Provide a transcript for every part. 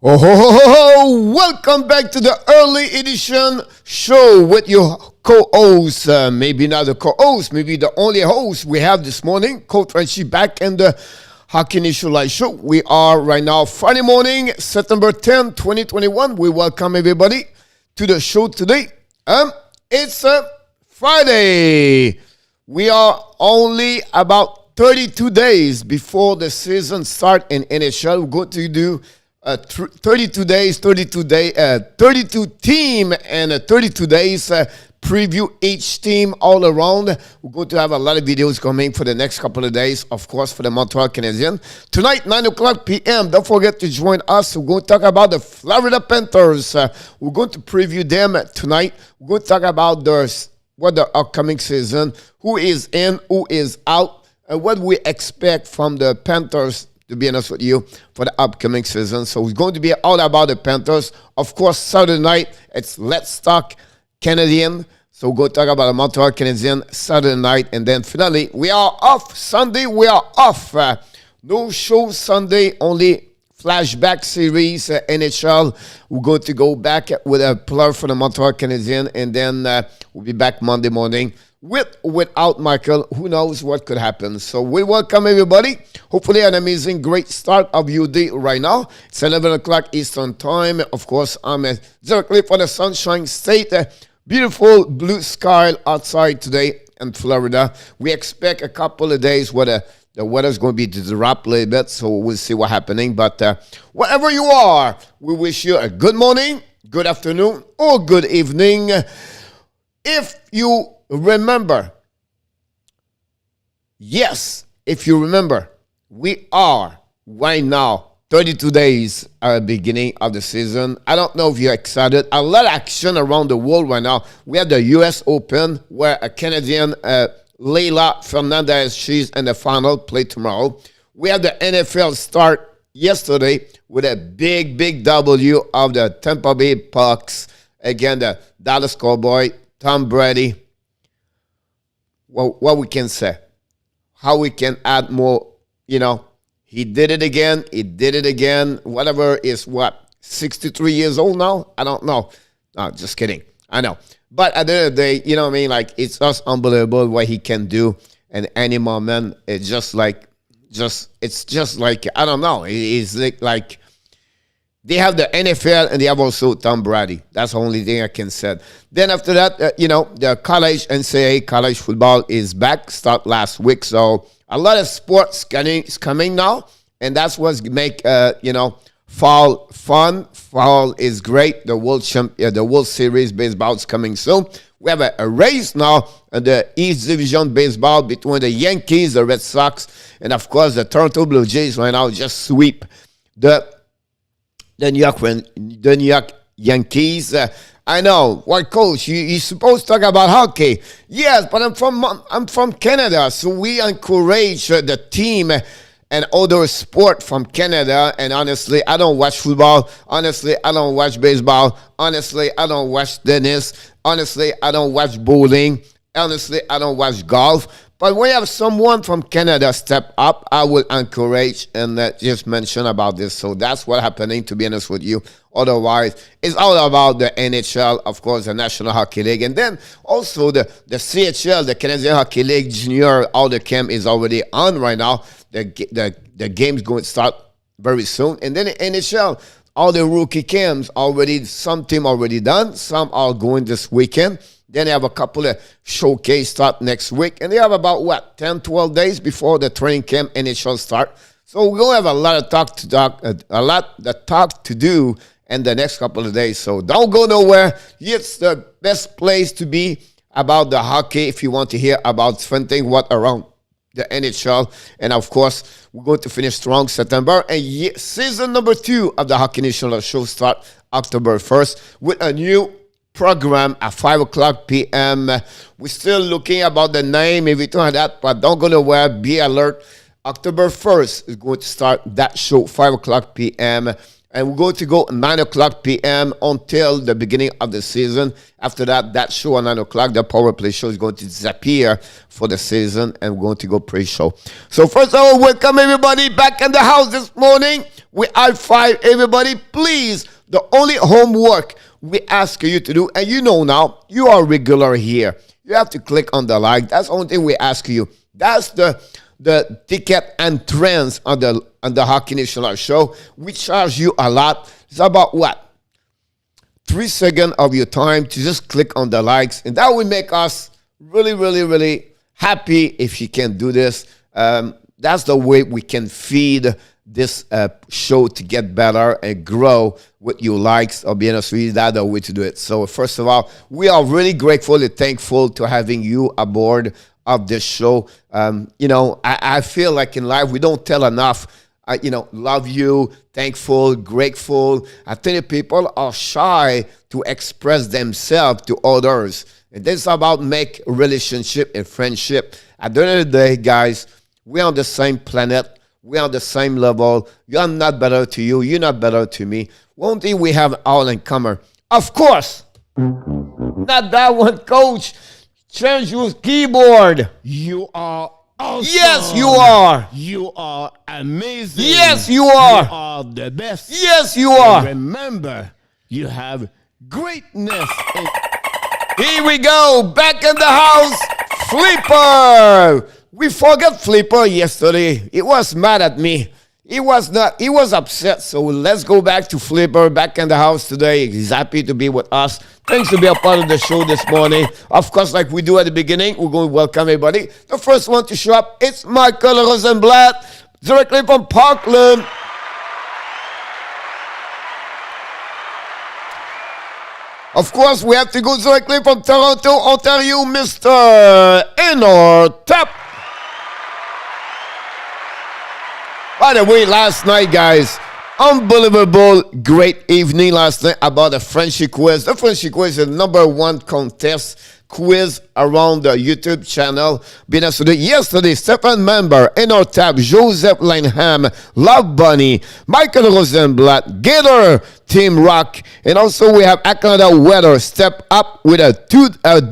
Oh, ho, ho, ho, ho. Welcome back to the early edition show with your co-host. Maybe not the co-host, maybe the only host we have this morning, Coach Frenchie, back in the Hockey Nation Live Show. We are right now Friday morning, September 10, 2021. We welcome everybody to the show today. It's Friday. We are only about 32 days before the season start in NHL. We're going to do 32 team and 32 days preview each team all around. We're going to have a lot of videos coming for the next couple of days, of course, for the Montreal Canadiens. Tonight, 9 o'clock p.m., don't forget to join us. We're going to talk about the Florida Panthers. We're going to preview them tonight. We're going to talk about what the upcoming season, who is in, who is out, and what we expect from the Panthers, to be honest with you, for the upcoming season. So it's going to be all about the Panthers. Of course, Saturday night, it's Let's Talk Canadian. So we'll go talk about the Montreal Canadiens Saturday night. And then finally, we are off. Sunday, we are off. No show Sunday, only flashback series, NHL. We're going to go back with a player for the Montreal Canadiens. And then we'll be back Monday morning. With or without Michael, who knows what could happen. So we welcome everybody. Hopefully an amazing, great start of your day right now. It's 11 o'clock Eastern time. Of course, I'm directly for the Sunshine State. Beautiful blue sky outside today in Florida. We expect a couple of days where the weather's going to be dropped a little bit, so we'll see what's happening. But wherever you are, we wish you a good morning, good afternoon, or good evening. If you remember, if you remember, we are right now 32 days at the beginning of the season. I don't know if you're excited. A lot of action around the world right now. We have the U.S. Open where a Canadian, Leila Fernandez, she's in the final, play tomorrow. We have the NFL start yesterday with a big W of the Tampa Bay Bucks. Again, the Dallas Cowboy, Tom Brady. What we can say, how we can add more, he did it again, whatever is 63 years old now? I don't know. No, just kidding. I know. But at the end of the day, you know what I mean? Like, it's just unbelievable what he can do in any moment. It's just like, I don't know. It's like they have the NFL and they have also Tom Brady. That's the only thing I can say. Then after that, the college NCAA college football is back, start last week. So a lot of sports is coming now. And that's what's make, fall fun. Fall is great. The World Series baseball is coming soon. We have a race now in the East Division baseball between the Yankees, the Red Sox, and of course the Toronto Blue Jays right now just sweep the New York Yankees. I know. Why, Coach? You're supposed to talk about hockey. Yes, but I'm from Canada, so we encourage the team and other sport from Canada. And honestly, I don't watch football. Honestly, I don't watch baseball. Honestly, I don't watch tennis. Honestly, I don't watch bowling. Honestly, I don't watch golf. But when you have someone from Canada step up, I will encourage and just mention about this. So that's what's happening, to be honest with you. Otherwise, it's all about the NHL, of course, the National Hockey League. And then also the CHL, the Canadian Hockey League Junior, all the camp is already on right now. The game's going to start very soon. And then the NHL, all the rookie camps already, some team already done. Some are going this weekend. Then they have a couple of showcase start next week. And they have about, 10, 12 days before the training camp NHL start. So we're going to have a lot of talk to do in the next couple of days. So don't go nowhere. It's the best place to be about the hockey if you want to hear about something what around the NHL. And of course, we're going to finish strong September. And season number 2 of the Hockey National Show start October 1st with a new program at 5 o'clock p.m. We're still looking about the name, everything like that, but don't go nowhere. Be alert. October 1st is going to start that show, 5 o'clock p.m. And we're going to go 9 o'clock p.m. until the beginning of the season. After that, that show at 9 o'clock, the Power Play show is going to disappear for the season, and we're going to go pre-show. So first of all, welcome everybody back in the house this morning. We high five everybody. Please, the only homework we ask you to do, and you know now, you are regular here. You have to click on the like. That's the only thing we ask you. That's the ticket and trends on the Hockey National show. We charge you a lot. It's about what? 3 seconds of your time to just click on the likes, and that will make us really, really, really happy if you can do this. That's the way we can feed this show to get better and grow with your likes. I'll be honest with you, that's the way to do it. So first of all, we are really grateful and thankful to having you aboard of this show. I feel like in life we don't tell enough. Love you, thankful, grateful. I think people are shy to express themselves to others. And this is about make relationship and friendship. At the end of the day, guys, we're on the same planet. We're on the same level. I'm not better to you. You're not better to me. One thing we have all in common. Of course, not that one, coach. Change your keyboard. You are awesome. Yes, you are. You are amazing. Yes, you are. You are the best. Yes, you are. And remember, you have greatness. Here we go. Back in the house. Flipper. We forgot Flipper yesterday. He was mad at me. He was not. He was upset. So let's go back to Flipper. Back in the house today. He's happy to be with us. Thanks to be a part of the show this morning. Of course, like we do at the beginning, we're going to welcome everybody. The first one to show up, it's Michael Rosenblatt, directly from Parkland. Of course, we have to go directly from Toronto, Ontario, Mr. Enor Tap. By the way, last night, guys, unbelievable, great evening last night about the friendship quiz. The friendship quiz is the #1 contest quiz around the YouTube channel. Yesterday, Stefan Member, Enor Tap, Joseph Lanham, Love Bunny, Michael Rosenblatt, Gator, Team Rock, and also we have Canada Weather step up with a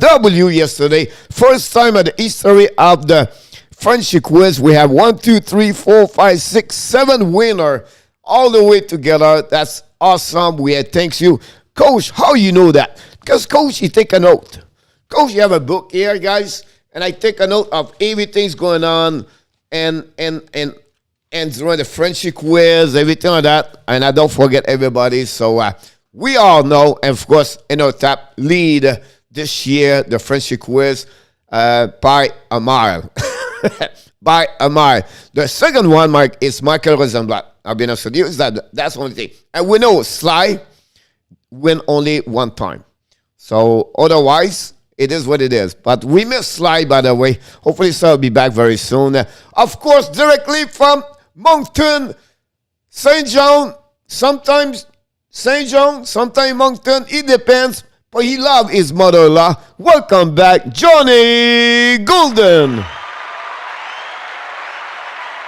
W yesterday. First time in the history of the friendship quiz. We have 1, 2, 3, 4, 5, 6, 7 winner all the way together. That's awesome. We thanks you, Coach. How you know that? Because Coach, you take a note. Coach, you have a book here, guys, and I take a note of everything's going on and during the friendship quiz, everything like that, and I don't forget everybody. So we all know, and of course, Tap lead this year the friendship quiz by a mile. By a mile. The second one, Mike, is Michael Rosenblatt. I'll be honest with you. That's the only thing. And we know Sly win only one time. So otherwise, it is what it is. But we miss Sly, by the way. Hopefully, Sly will be back very soon. Of course, directly from Moncton, St. John, sometimes St. John, sometimes Moncton. It depends. But he loves his mother-in-law. Welcome back, Johnny Golden.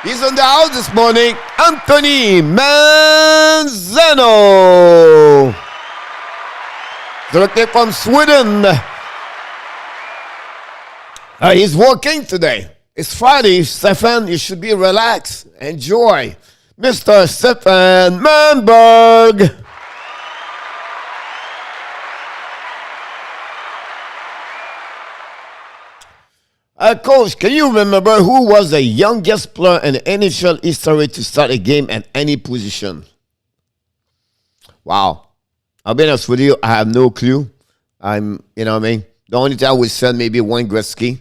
He's on the house this morning, Anthony Manzano. Directly from Sweden. He's working today. It's Friday, Stefan. You should be relaxed. Enjoy. Mr. Stefan Manberg. Coach, can you remember who was the youngest player in NHL history to start a game at any position? Wow. I'll be honest with you, I have no clue. You know what I mean? The only thing I would say maybe Wayne Gretzky,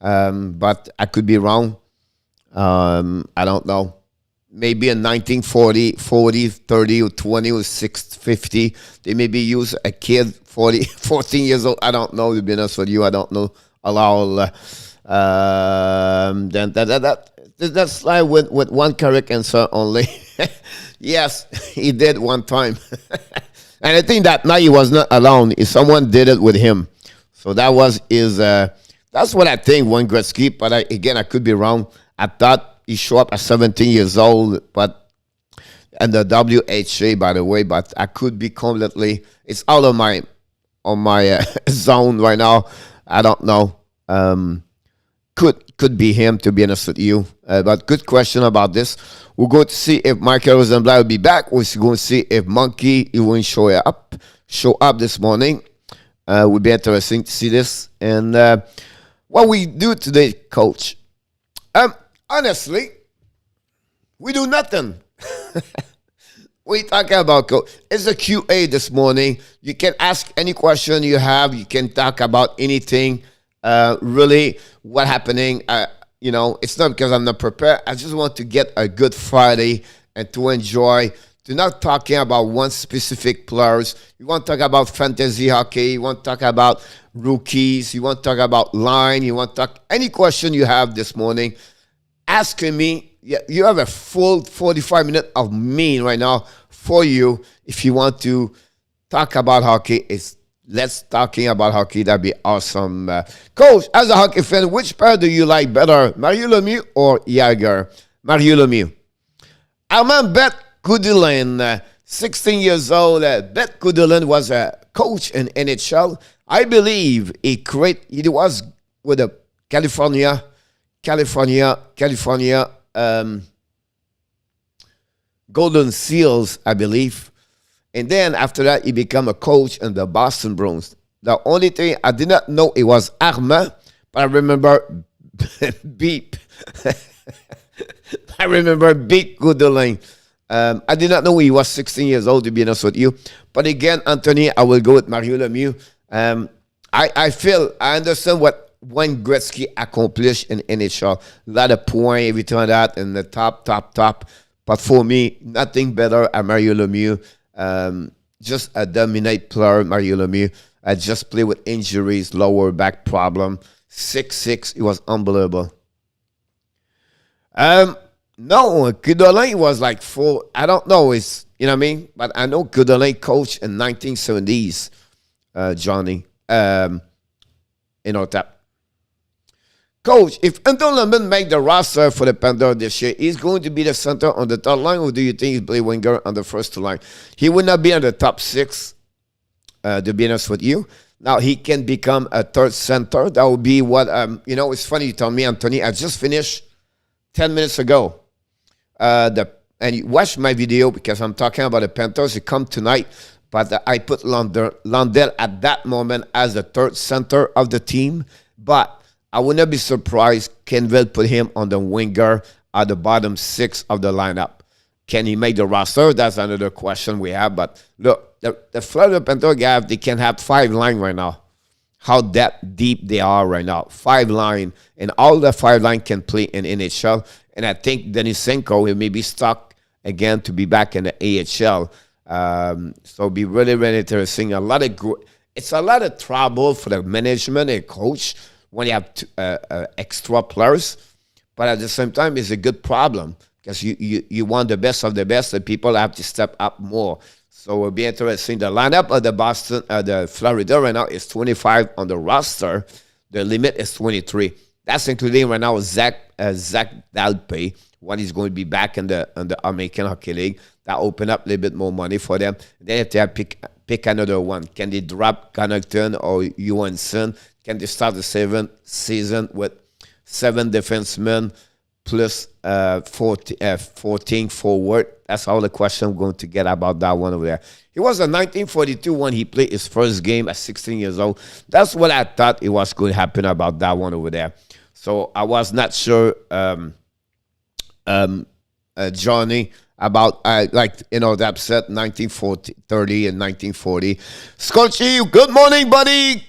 but I could be wrong. I don't know. Maybe in 1940, 40, 30, or 20, or 6, 50, they maybe use a kid, 14 years old. I don't know, to be honest with you. I don't know. Then that's like with one correct answer only. Yes, he did one time. And I think that night he was not alone. Someone did it with him. So that was his, that's what I think, Wayne Gretzky. But I could be wrong. I thought he showed up at 17 years old, and the WHA, by the way, but I could be completely, it's out of my zone right now. I don't know. could be him, to be honest with you. But good question about this. We'll go to see if Michael Rosenblatt will be back. We're going to see if Monkey he won't show up this morning. Would be interesting to see this. And what we do today, Coach. Honestly, we do nothing. We talking about, Coach. It's a QA this morning. You can ask any question you have. You can talk about anything. Really, what happening? It's not because I'm not prepared. I just want to get a good Friday and to enjoy. To not talking about one specific players. You want to talk about fantasy hockey. You want to talk about rookies. You want to talk about line. You want to talk any question you have this morning. Asking me. You have a full 45 minutes of me right now for you. If you want to talk about hockey, let's talking about hockey. That'd be awesome. Coach, as a hockey fan, which pair do you like better, Mario Lemieux or Jagr? Mario Lemieux. Armand Bet Goodilin, 16 years old. Bet Goodilin was a coach in NHL. I believe he was with the California Golden Seals, I believe. And then after that, he became a coach in the Boston Bruins. The only thing I did not know it was Armand, but I remember Beep. I remember Beep Goodilin. I did not know he was 16 years old, to be honest with you. But again, Anthony, I will go with Mario Lemieux. I understand what Wayne Gretzky accomplished in NHL. A lot of points, everything like that, in the top. But for me, nothing better than Mario Lemieux. Just a dominant player, Mario Lemieux. I just played with injuries, lower back problem. 6'6", it was unbelievable. No, Goodolin was like 4. I don't know. It's, you know what I mean? But I know Goodolin coached in 1970s, Johnny. Tap. Coach, if Anton Lemon make the roster for the Panthers this year, he's going to be the center on the third line, or do you think he'll play winger on the first line? He would not be on the top 6, to be honest with you. Now, he can become a third center. That would be what, it's funny you tell me, Anthony, I just finished 10 minutes ago. And you watch my video because I'm talking about the Panthers. It come tonight, but I put Lundell at that moment as the third center of the team. But I would not be surprised CANVA put him on the winger at the bottom 6 of the lineup. Can he make the roster? That's another question we have. But look, the Florida Panthers guys, they can have 5 line right now. How that deep they are right now. 5 line. And all the 5 line can play in NHL. And I think Denisenko will maybe stuck again to be back in the AHL. So it'll be really, really interesting. It's a lot of trouble for the management and coach when you have extra players, but at the same time, it's a good problem because you want the best of the best, and people have to step up more. So it'll be interesting. The lineup of the Florida right now is 25 on the roster. The limit is 23. That's including right now Zach Dalpe, when he's going to be back in the American Hockey League. That open up a little bit more money for them. Then if they have pick another one, can they drop Connaughton or Johansson? Can they start the season with 7 defensemen plus 14 forward? That's all the question I'm going to get about that one over there. It was in 1942 when he played his first game at 16 years old. That's what I thought it was going to happen about that one over there. So I was not sure, Johnny, about the upset 1930 and 1940. Scotchy, good morning, buddy.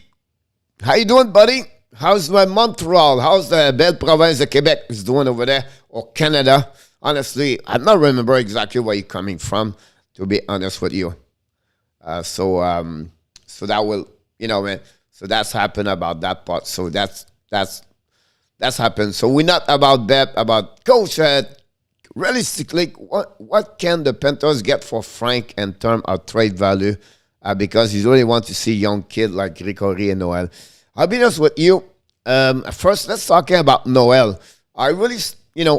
How you doing, buddy? How's my Montreal? How's the belle province de Quebec is doing over there, or Canada? Honestly, I don't remember exactly where you're coming from, to be honest with you. So that will, man. So that's happened about that part. So that's happened. So we're not about that, about Coach. Realistically, what can the Panthers get for Frank in terms of trade value? Because you really want to see young kid like Grigory and Noel. I'll be honest with you. First, let's talk about Noel. I really,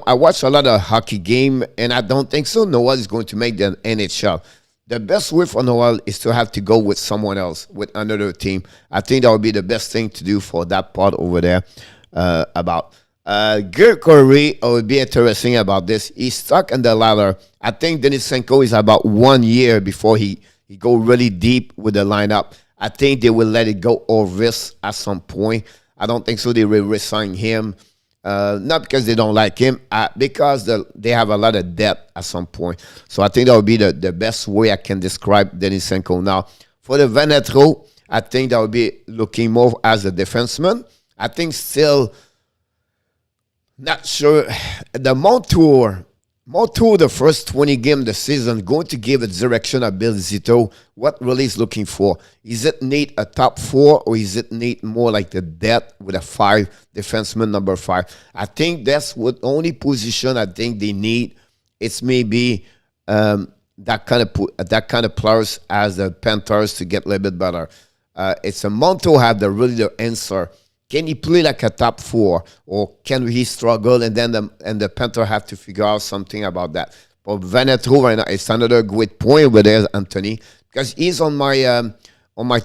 I watch a lot of hockey game, and I don't think so. Noel is going to make the NHL. The best way for Noel is to have to go with someone else, with another team. I think that would be the best thing to do for that part over there. About Gert Corey would be interesting about this. He's stuck in the ladder. I think Denisenko is about 1 year before he go really deep with the lineup. I think they will let it go or risk at some point. I don't think so. They will resign him. Not because they don't like him, because they have a lot of depth at some point. So I think that would be the best way I can describe Denisenko. Now, for the Venetro, I think that would be looking more as a defenseman. I think still not sure. The Montour, the first 20 games of the season, going to give a direction of Bill Zito. What really is looking for? Is it need a top 4 or is it need more like the depth with a 5 defenseman, number 5? I think that's what only position I think they need. It's maybe that kind of players as the Panthers to get a little bit better. It's a Montour have the answer. Can he play like a top 4, or can he struggle and then the Panther have to figure out something about that? But Venetro right now, it's another great point over there, Anthony, because he's on my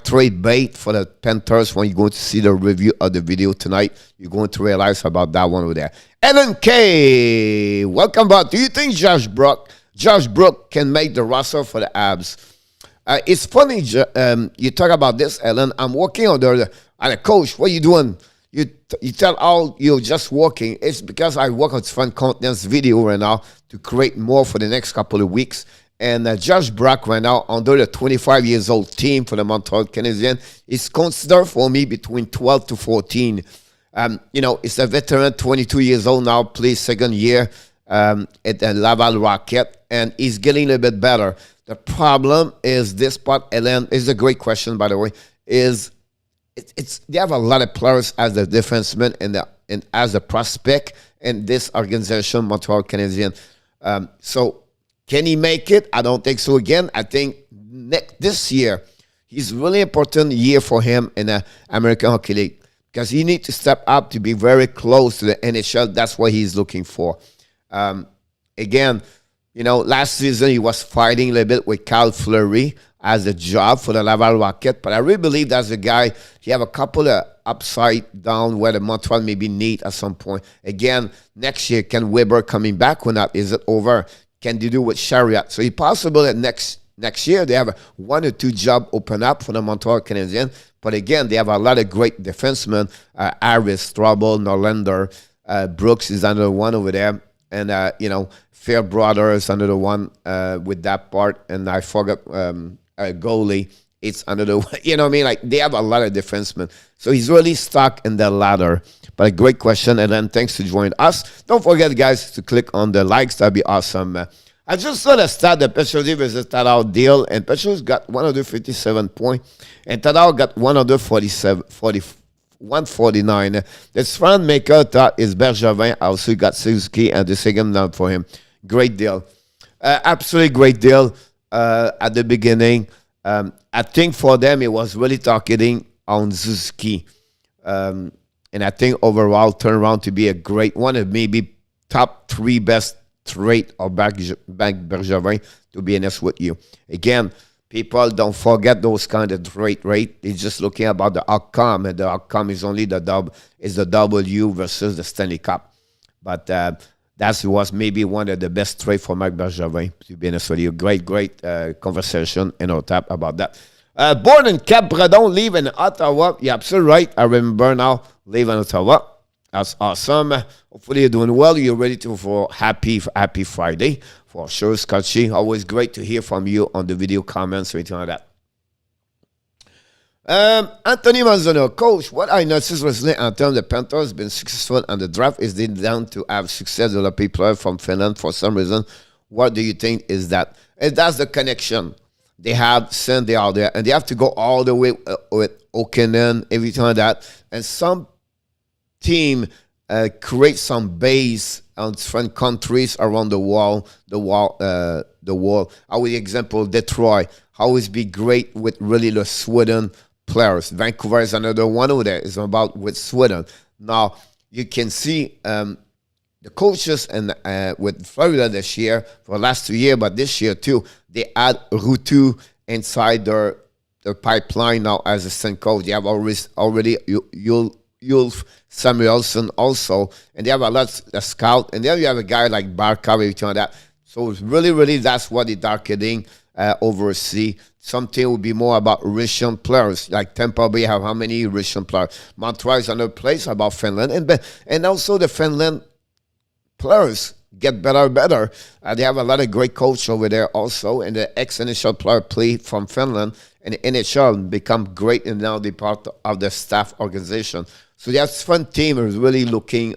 trade bait for the Panthers. When you're going to see the review of the video tonight, you're going to realize about that one over there. Ellen K, welcome back. Do you think Josh Brook can make the roster for the Abs? It's funny you talk about this, Ellen. I'm working on the coach. What are you doing? You tell all you're just working. It's because I work on fun contents video right now to create more for the next couple of weeks. And Josh Brock right now under the 25 years old team for the Montreal Canadiens is considered for me between 12 to 14. It's a veteran, 22 years old now, plays second year at the Laval Rocket, and he's getting a little bit better. The problem is this part, Ellen, is a great question, by the way, is they have a lot of players as the defenseman and as a prospect in this organization, Montreal Canadiens. So can he make it? I don't think so. Again, I think this year is really important year for him in the American Hockey League because he needs to step up to be very close to the NHL. That's what he's looking for. Again, last season he was fighting a little bit with Cal Fleury as a job for the Laval Rocket, but I really believe that's a guy. He have a couple of upside down where the Montreal maybe need at some point. Again, next year, can Weber coming back or not? Is it over? Can they do with Chariot? So it's possible that next year they have 1 or 2 job open up for the Montreal Canadiens. But again, they have a lot of great defensemen. Harris, Strobel, Norlander, Brooks is another one over there. And, Fairbrother is another one with that part. And I forgot goalie. It's another one. You know what I mean? Like, they have a lot of defensemen. So he's really stuck in the ladder. But a great question. And then thanks to join us. Don't forget, guys, to click on the likes. That'd be awesome. I just saw the stat that Petrovsky versus Tadao deal. And Petrovsky got 157 points. And Tadao got 149. This front maker thought is Bergevin also got Suzuki and the second down for him. Great deal. Absolutely great deal at the beginning. I think for them it was really targeting on Suzuki. And I think overall turned around to be a great one of maybe top 3 best trade of Bergevin, to be honest with you. Again, people don't forget those kind of trade rate. They're just looking about the outcome, and the outcome is only the W versus the Stanley Cup. But that was maybe one of the best trade for Marc Bergevin, to be honest with you. Great conversation in our tap about that. Born in Cap Breton, live in Ottawa. You're absolutely right. I remember now, live in Ottawa. That's awesome. Hopefully you're doing well. You're ready for happy Friday. For sure, Scotchy. Always great to hear from you on the video comments or anything like that. Anthony Manzano, coach, what I noticed recently in terms of the Panthers been successful on the draft is they down to have success with a player from Finland for some reason. What do you think is that? And that's the connection. They have Sunday out there, and they have to go all the way with Okenen, everything like that. And some team create some base on different countries around the world. I would example Detroit. Always be great with really the Sweden players. Vancouver is another one over there. It's about with Sweden. Now you can see the coaches and with Florida this year for the last 2 years, but this year too, they add Rutu inside their pipeline now as a assistant coach. They have already Ulf Samuelson also, and they have a lot of scout, and then you have a guy like Barkov, everything like that. So it's really, that's what the targeting oversee. Something would be more about Russian players, like Tampa Bay have how many Russian players? Montreal is another place about Finland, and also the Finland players get better and better. They have a lot of great coach over there also, and the ex-NHL player play from Finland, and the NHL become great and now they part of the staff organization. So that's fun team is really looking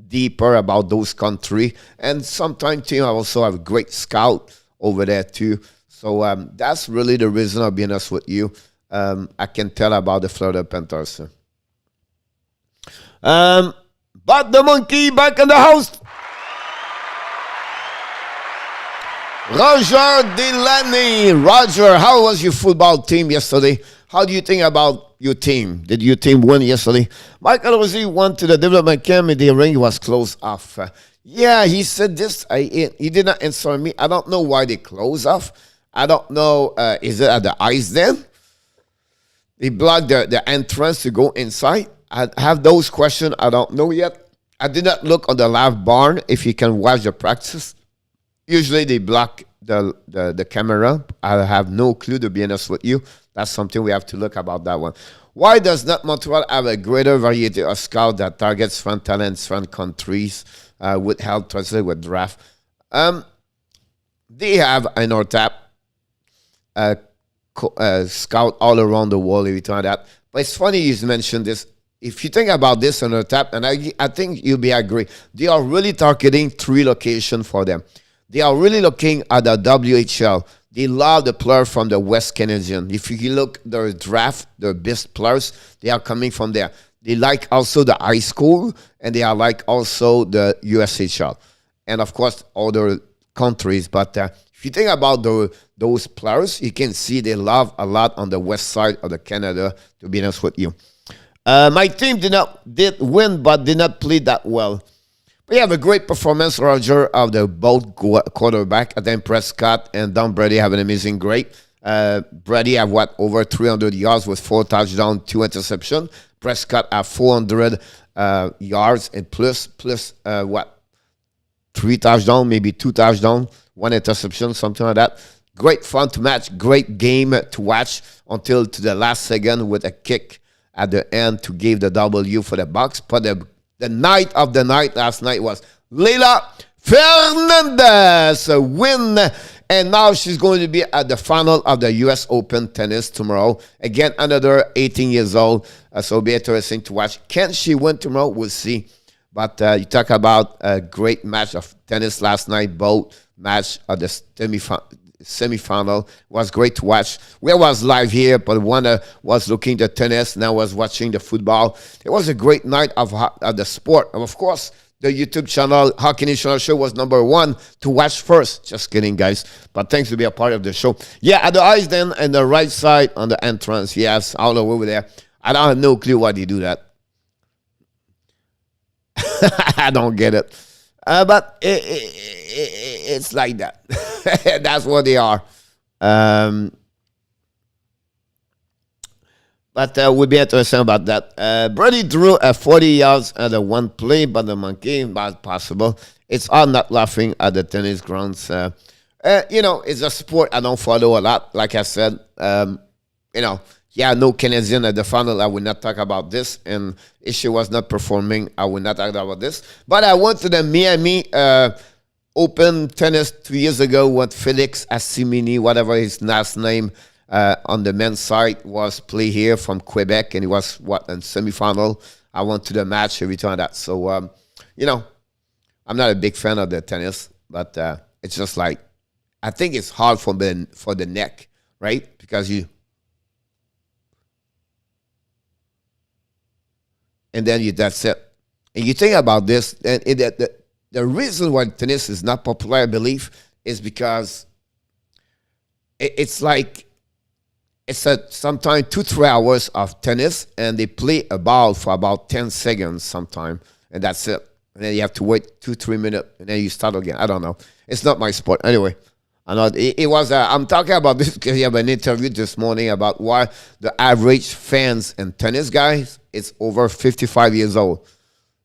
deeper about those country, and sometimes team also have a great scout over there too. So that's really the reason I'll be honest with you. I can tell about the Florida Panthers. But the monkey back in the house. Roger Delaney. Roger, how was your football team yesterday? How do you think about your team? Did your team win yesterday? Michael Rossi went to the development camp and the ring was closed off. Yeah, he said this. He did not answer me. I don't know why they closed off. I don't know. Is it at the ice then? They blocked the entrance to go inside. I have those questions. I don't know yet. I did not look on the live barn if you can watch the practice. Usually they block the camera. I have no clue, to be honest with you. That's something we have to look about that one. Why does not Montreal have a greater variety of scouts that targets foreign talents, foreign countries, with help translate with draft? They have an ORTAP scout all around the world, every time that. But it's funny you mentioned this. If you think about this on ORTAP, and I think you'll be agree, they are really targeting 3 locations for them. They are really looking at the WHL. They love the player from the West Canadian. If you look at their draft, their best players, they are coming from there. They like also the high school, and they are like also the USHL. And, of course, other countries. But if you think about those players, you can see they love a lot on the west side of the Canada, to be honest with you. My team did win, but did not play that well. We have a great performance, Roger, of the both quarterback. I think Prescott and Don Brady have an amazing great. Brady have over 300 yards with 4 touchdowns, 2 interceptions. Prescott have 400 yards and plus 3 touchdowns, maybe 2 touchdowns, 1 interception, something like that. Great fun to match, great game to watch until to the last second with a kick at the end to give the W for the Bucks. But the night of the night last night was Leila Fernandez win, and now she's going to be at the final of the U.S. Open tennis tomorrow. Again, another 18 years old, so it'll be interesting to watch. Can she win tomorrow? We'll see. But you talk about a great match of tennis last night, both match of the semi-final was great to watch. We was live here, but one was looking at tennis, now was watching the football. It was a great night of the sport. And of course, the YouTube channel, Hockey National Show, was #1 to watch first. Just kidding, guys. But thanks to be a part of the show. Yeah, at the ice then, and the right side on the entrance. Yes, all the way over there. I don't have no clue why they do that. I don't get it. But it's like that. That's what they are. But we'll be interesting about that. Brady drew 40 yards at the one play, but the monkey, not possible. It's all not laughing at the tennis grounds. It's a sport I don't follow a lot. Like I said, no Canadian at the final. I will not talk about this. And if she was not performing, I will not talk about this. But I went to the Miami Open tennis 2 years ago with Felix Assimini, whatever his last name, on the men's side, was play here from Quebec, and he was in semifinal. I went to the match every time that. So I'm not a big fan of the tennis, but it's just like I think it's hard for the neck, right? Because that's it. And you think about this, and the reason why tennis is not popular, I believe, is because it's sometimes 2-3 hours of tennis, and they play a ball for about 10 seconds sometimes, and that's it. And then you have to wait 2-3 minutes, and then you start again. I don't know. It's not my sport. Anyway, I'm talking about this because you have an interview this morning about why the average fans and tennis guys it's over 55 years old.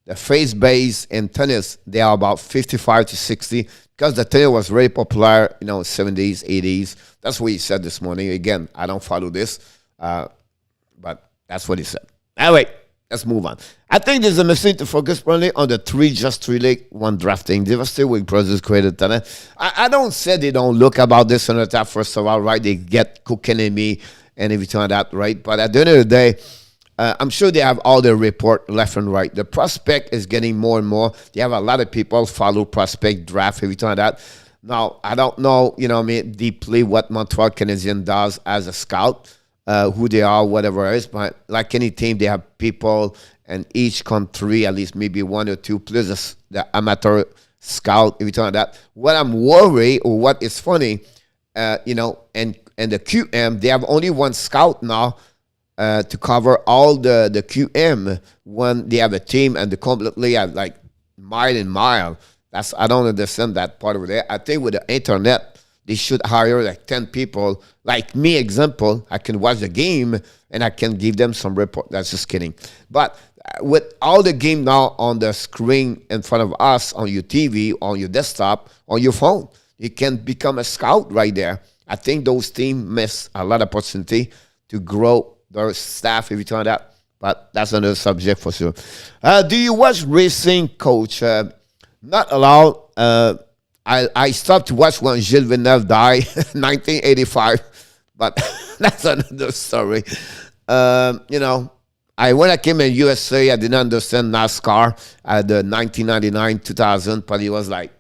The face base in tennis, they are about 55 to 60 because the tennis was very popular, 70s, 80s. That's what he said this morning. Again, I don't follow this, but that's what he said. Anyway, let's move on. I think there's a mistake to focus probably on the 3 League, 1 drafting. They were still with brothers created talent. I don't say they don't look about this on the top, first of all, right? They get cooking in me and everything like that, right? But at the end of the day, I'm sure they have all the report left and right. The prospect is getting more and more. They have a lot of people follow prospect draft, everything like that. Now, I don't know, deeply what Montreal Canadiens does as a scout, who they are, whatever it is. But like any team, they have people in each country, at least maybe 1 or 2, plus the amateur scout, everything like that. What I'm worried, or what is funny, and the QM, they have only 1 scout now, to cover all the QM when they have a team and they completely have like mile and mile. I don't understand that part of it. I think with the internet, they should hire like 10 people. Like me, example, I can watch the game and I can give them some report. That's just kidding. But with all the game now on the screen in front of us, on your TV, on your desktop, on your phone, you can become a scout right there. I think those teams miss a lot of opportunity to grow their staff, everything like that. But that's another subject for sure. Do you watch racing, Coach? Not allowed. I stopped to watch when Gilles Villeneuve died, 1985. But that's another story. When I came in USA, I didn't understand NASCAR at the 1999, 2000. But it was like,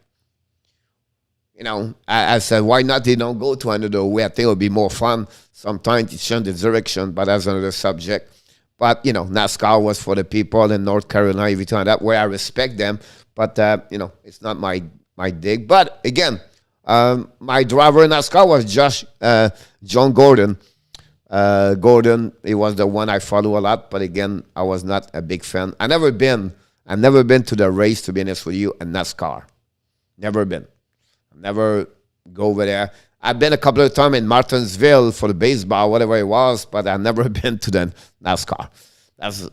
I said, why not they don't go to another way? I think it would be more fun sometimes to change the direction, but that's another subject. But, NASCAR was for the people in North Carolina, everything like that, where I respect them. But, it's not my dig. But, again, my driver in NASCAR was John Gordon. Gordon, he was the one I follow a lot. But, again, I was not a big fan. I've never been to the race, to be honest with you, in NASCAR. Never been. Never go over there. I've been a couple of times in Martinsville for the baseball, whatever it was, but I've never been to the NASCAR.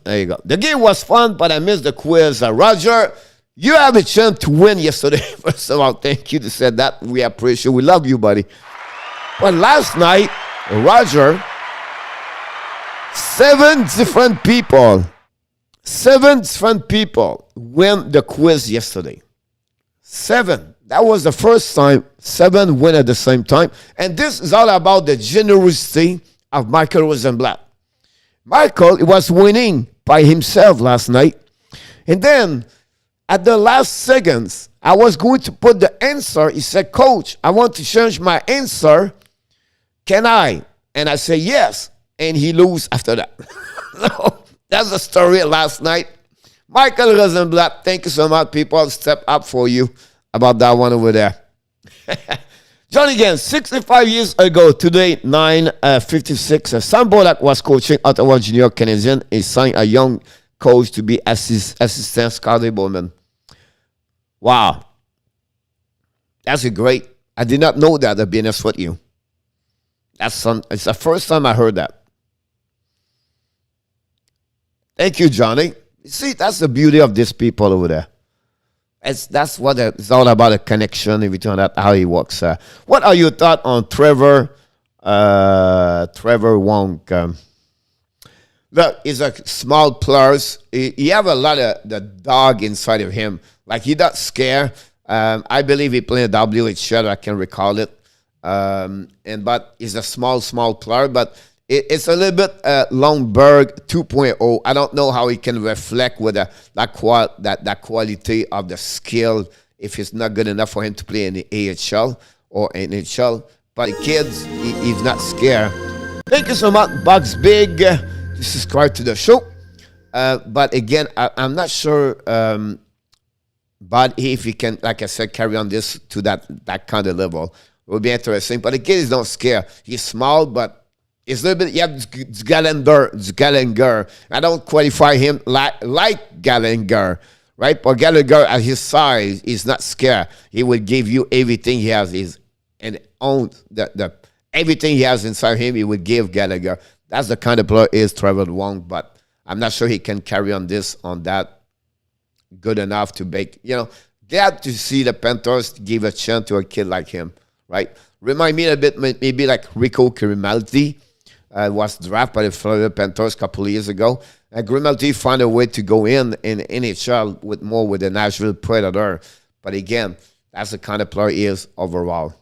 There you go. The game was fun, but I missed the quiz. Roger, you have a chance to win yesterday. First of all, thank you to say that. We appreciate it. We love you, buddy. But last night, Roger, 7 different people win the quiz yesterday. 7. That was the first time 7 win at the same time. And this is all about the generosity of Michael Rosenblatt. Michael was winning by himself last night. And then at the last seconds, I was going to put the answer. He said, Coach, I want to change my answer. Can I? And I said, yes. And he lose after that. So that's the story last night. Michael Rosenblatt, thank you so much. People step up for you about that one over there. Johnny again, 65 years ago, today, 9:56. Sam Bolak was coaching Ottawa Junior Canadiens. He signed a young coach to be assistant Scotty Bowman. Wow. That's a great. I did not know that, to be honest with you. It's the first time I heard that. Thank you, Johnny. See, that's the beauty of these people over there. That's what it's all about, a connection, everything like that, how he works. What are your thoughts on Trevor Wong? Look, he's a small player. He have a lot of the dog inside of him. Like, he not scared. I believe he played a WHL, I can recall it. But he's a small player, but it's a little bit Lundberg 2.0. I don't know how he can reflect with that quality of the skill if it's not good enough for him to play in the AHL or NHL. But the kids, he's not scared. Thank you so much, Bugs Big, to subscribe to the show. But again, I'm not sure, but if he can, like I said, carry on this to that kind of level, it would be interesting. But the kid is not scared. He's small, but it's a little bit, you have Gallagher. I don't qualify him like Gallagher, right? But Gallagher, at his size, is not scared. He will give you everything he has. Everything he has inside him, he would give Gallagher. That's the kind of player is Trevor Wong. But I'm not sure he can carry on that good enough to make, glad to see the Panthers give a chance to a kid like him, right? Remind me a bit, maybe like Rico Grimaldi was drafted by the Florida Panthers a couple of years ago. And Grimaldi found a way to go in NHL with the Nashville Predators. But again, that's the kind of player he is overall.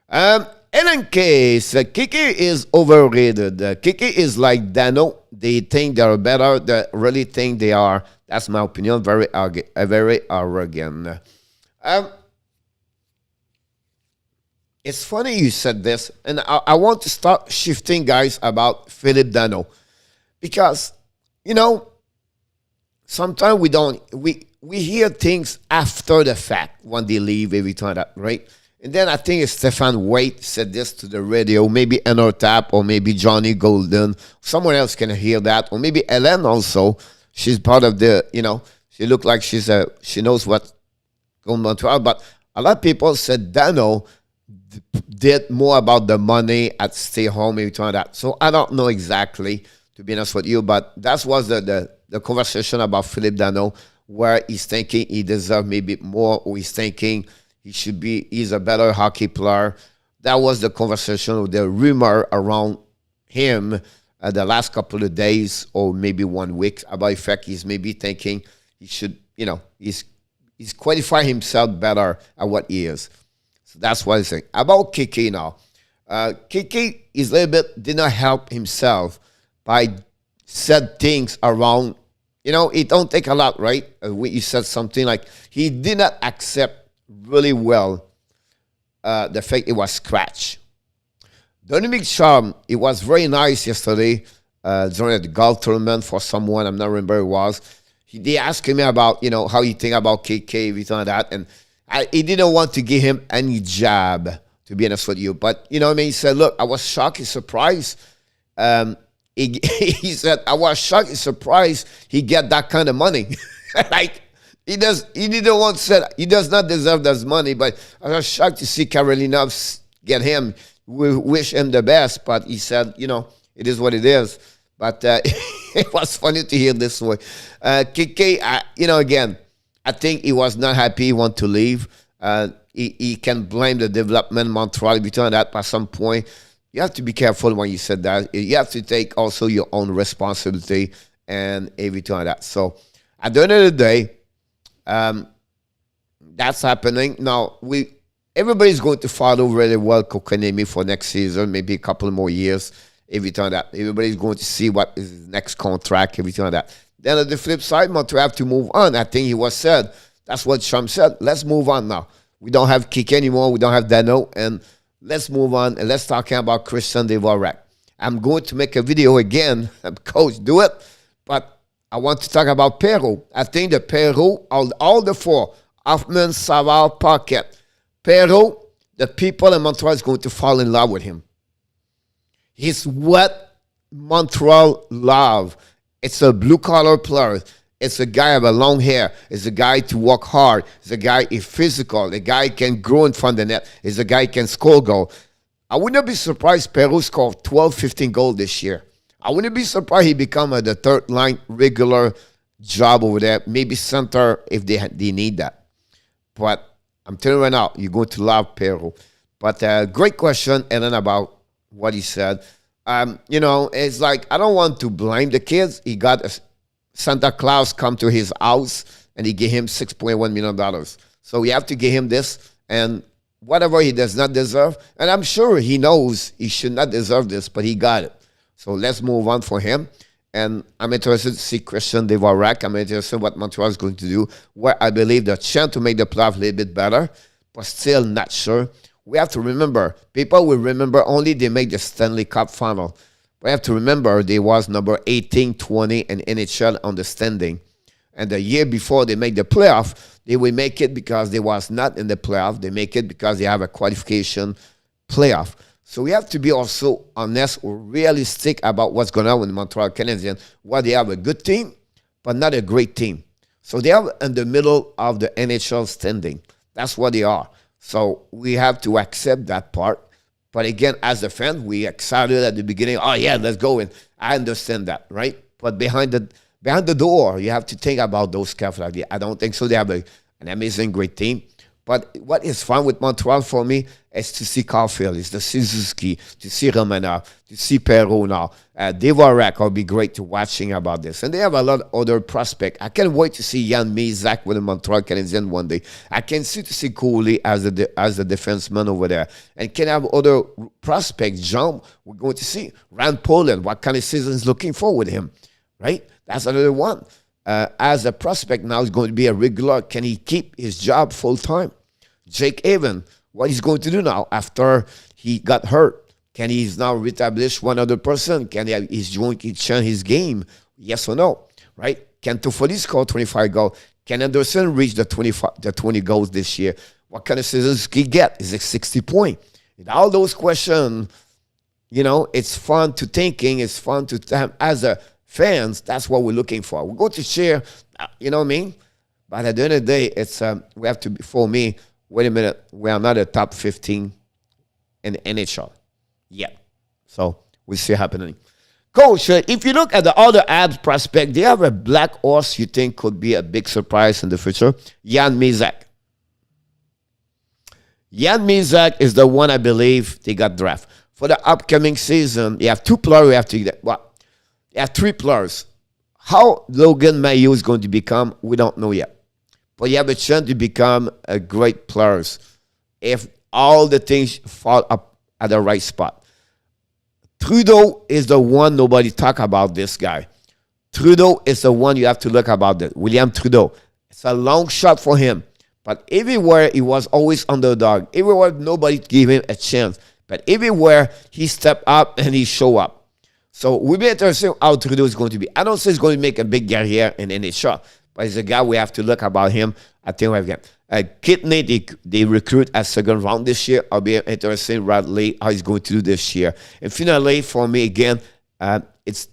And in case, Kiki is overrated. Kiki is like Dano. They think they're better. They really think they are. That's my opinion. Very arrogant. It's funny you said this. And I want to start shifting, guys, about Philip Dano. Because, sometimes we hear things after the fact when they leave every time, that, right? And then I think Stefan Waite said this to the radio, maybe Tap or maybe Johnny Golden. Someone else can hear that. Or maybe Ellen also. She's part of the, she looked like she knows what's going on to her. But a lot of people said Dano did more about the money at stay home every time that. So I don't know exactly, to be honest with you, but that was the conversation about Philip Dano, where he's thinking he deserves maybe more, or he's thinking he's a better hockey player. That was the conversation, or the rumor around him the last couple of days, or maybe 1 week, about the fact he's maybe thinking he should, he's qualified himself better at what he is. So that's what I'm saying. About Kiki now. Kiki is a little bit, did not help himself by said things around, it don't take a lot, right? He said something like he did not accept really well the fact it was scratch. Dominic Charm, it was very nice yesterday during the golf tournament for someone, I'm not remember who it was. They asked him about, how you think about KK, everything like that, and he didn't want to give him any jab, to be honest with you. But, he said, look, I was shocked and surprised. He said, I was shocked and surprised he get that kind of money. Like, he does not deserve that money, but I was shocked to see Carolina get him. We wish him the best, but he said, it is what it is. But it was funny to hear this way. Kike, again, I think he was not happy. He wanted to leave. He can blame the development Montreal between that at some point. You have to be careful when you said that. You have to take also your own responsibility and everything like that. So at the end of the day, that's happening. Now, everybody's going to follow really well Kokanemi for next season, maybe a couple more years, everything like that. Everybody's going to see what is his next contract, everything like that. Then on the flip side, Montreal have to move on. I think he was said. That's what Trump said. Let's move on now. We don't have Kike anymore. We don't have Dano. And let's move on. And let's talk about Christian Dvorak. I'm going to make a video again. Coach, do it. But I want to talk about Perrault. I think the Perrault, all the four, Hoffman, Savard, Paquette, Perrault, the people in Montreal is going to fall in love with him. He's what Montreal love. It's a blue-collar player. It's a guy with long hair. It's a guy to work hard. It's a guy is physical. The guy can grow in front of the net. It's a guy can score goal. I would not be surprised Perrault scored 12, 15 goals this year. I wouldn't be surprised he become the third line regular job over there. Maybe center if they need that. But I'm telling you right now, you're going to love Perrault. But great question, Ellen, about what he said. It's like, I don't want to blame the kids. He got Santa Claus come to his house and he gave him $6.1 million. So we have to give him this and whatever he does not deserve. And I'm sure he knows he should not deserve this, but he got it. So let's move on for him. And I'm interested to see Christian Dvorak. I'm interested in what Montreal is going to do, where I believe the chance to make the playoff a little bit better, but still not sure. We have to remember, people will remember only they make the Stanley Cup final. We have to remember they was number 18, 20 in NHL on the standing. And the year before they make the playoff, they will make it because they was not in the playoff. They make it because they have a qualification playoff. So we have to be also honest or realistic about what's going on with the Montreal Canadiens, where they have a good team, but not a great team. So they are in the middle of the NHL standing. That's what they are. So we have to accept that part. But again, as a fan, we excited at the beginning. Oh, yeah, let's go. And I understand that, right? But behind the door, you have to think about those carefully. I don't think so. They have an amazing, great team. But what is fun with Montreal for me is to see Caulfield, is to see Suzuki, to see Romana, to see Perrault now. Dvorak will be great to watching about this. And they have a lot of other prospects. I can't wait to see Jan Mizak with the Montreal Canadiens one day. I can see to see Cooley as the defenseman over there. And can have other prospects jump. We're going to see Rand Poland, what kind of season is looking for with him, right? That's another one. As a prospect now, he's going to be a regular. Can he keep his job full time? Jake Haven, what he's going to do now after he got hurt? Can he now reestablish 100%? Can his joint change his game? Yes or no? Right? Can Toffoli score 25 goals? Can Anderson reach the 20 goals this year? What kind of seasons he get? Is it 60 points? All those questions, it's fun to thinking. It's fun to as a fans. That's what we're looking for. We're going to share. You know what I mean? But at the end of the day, it's we have to. For me, wait a minute. We are not a top 15 in the NHL yet. So we'll see happening. Coach, if you look at the other Abs prospect, they have a black horse you think could be a big surprise in the future. Jan Mizak. Jan Mizak is the one I believe they got drafted. For the upcoming season, you have two players you have to get. Well, you have three players. How Logan Mayo is going to become, we don't know yet. But you have a chance to become a great player if all the things fall up at the right spot. Trudeau is the one nobody talk about this guy. Trudeau is the one you have to look about it. William Trudeau. It's a long shot for him. But everywhere he was always underdog. Everywhere nobody gave him a chance. But everywhere he stepped up and he showed up. So we'll be interested how Trudeau is going to be. I don't say he's going to make a big career in NHL. But he's a guy we have to look about him. I think we have got Kidney, they recruit as second round this year. I'll be interested Radley how he's going to do this year. And finally, for me again, it's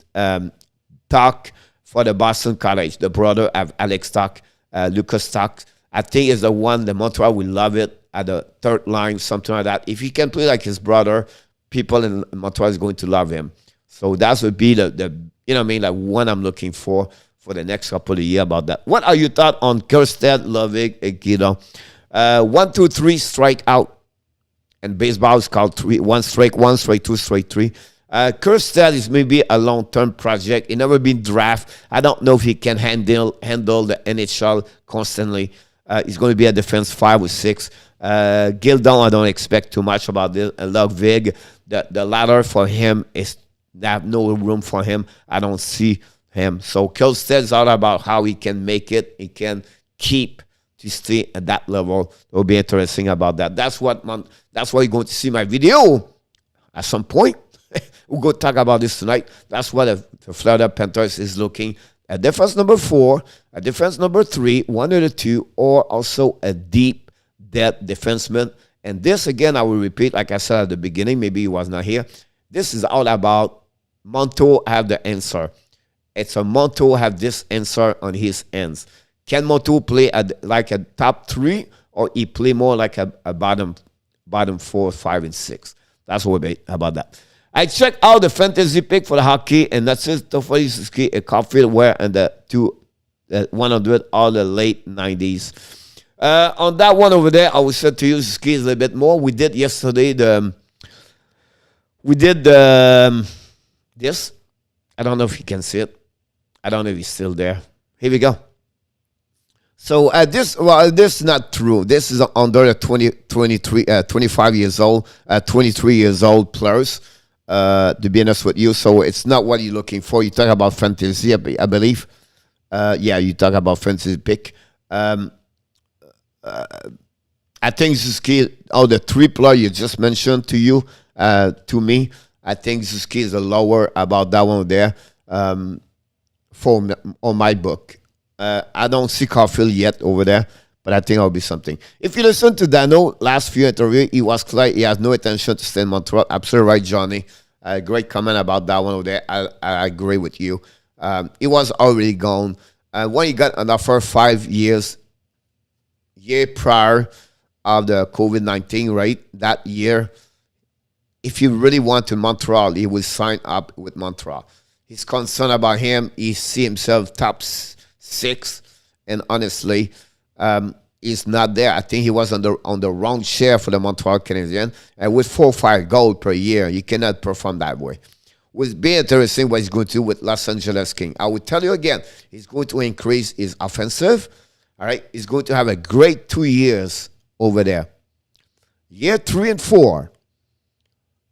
Tuck for the Boston College. The brother of Alex Tuck, Lucas Tuck. I think is the one the Montreal will love it at the third line, something like that. If he can play like his brother, people in Montreal is going to love him. So that would be the like one I'm looking for the next couple of years about that. What are your thoughts on Kjerstad, Lovig, and Guido? 1, 2, 3 strike out. And baseball is called 1 strike, 2 strike, 3. Kjerstad is maybe a long-term project. He never been drafted. I don't know if he can handle the NHL constantly. He's going to be a defense 5 or 6. Gildon, I don't expect too much about this. Lovig, the ladder for him is they have no room for him. I don't see him. So Kjerstad is all about how he can make it. He can keep to stay at that level. It will be interesting about that. That's why you're going to see my video at some point. We'll go talk about this tonight. That's what the Florida Panthers is looking at. Defense number 4, a defense number 3, one of the two, or also a deep depth defenseman. And this, again, I will repeat, like I said at the beginning, maybe he was not here. This is all about Monto have the answer. It's a Monto have this answer on his ends. Can Monto play like a top 3, or he play more like a bottom 4, 5, and 6? That's what we about that. I checked out the fantasy pick for the hockey, and that's it. Toffoli, Suzuki, and Caulfield were in the 100 all the late 90s. On that one over there, I will say to you, Suzuki is a little bit more. We did yesterday this. I don't know if you can see it. I don't know if he's still there. Here we go. So this is not true. This is under the 25 years old, 23 years old players, to be honest with you. So it's not what you're looking for. You talk about fantasy, I believe. Yeah, you talk about fantasy pick. I think Suzuki, the 3 player you just mentioned to me, I think Suzuki is a lower about that one there on my book. I don't see Caulfield yet over there, but I think it'll be something. If you listen to Dano last few interview, he was clear. He has no intention to stay in Montreal. Absolutely right, Johnny. Great comment about that one over there. I agree with you. He was already gone. When he got an offer 5 years, year prior of the COVID-19, right? That year, if you really want to Montreal, he will sign up with Montreal. He's concerned about him. He see himself top six, and honestly, he's not there. I think he was on the wrong share for the Montreal Canadiens, and with 4 or 5 goals per year, you cannot perform that way. Will be interesting what he's going to do with Los Angeles King. I will tell you again, he's going to increase his offensive. All right, he's going to have a great 2 years over there. Year 3 and 4.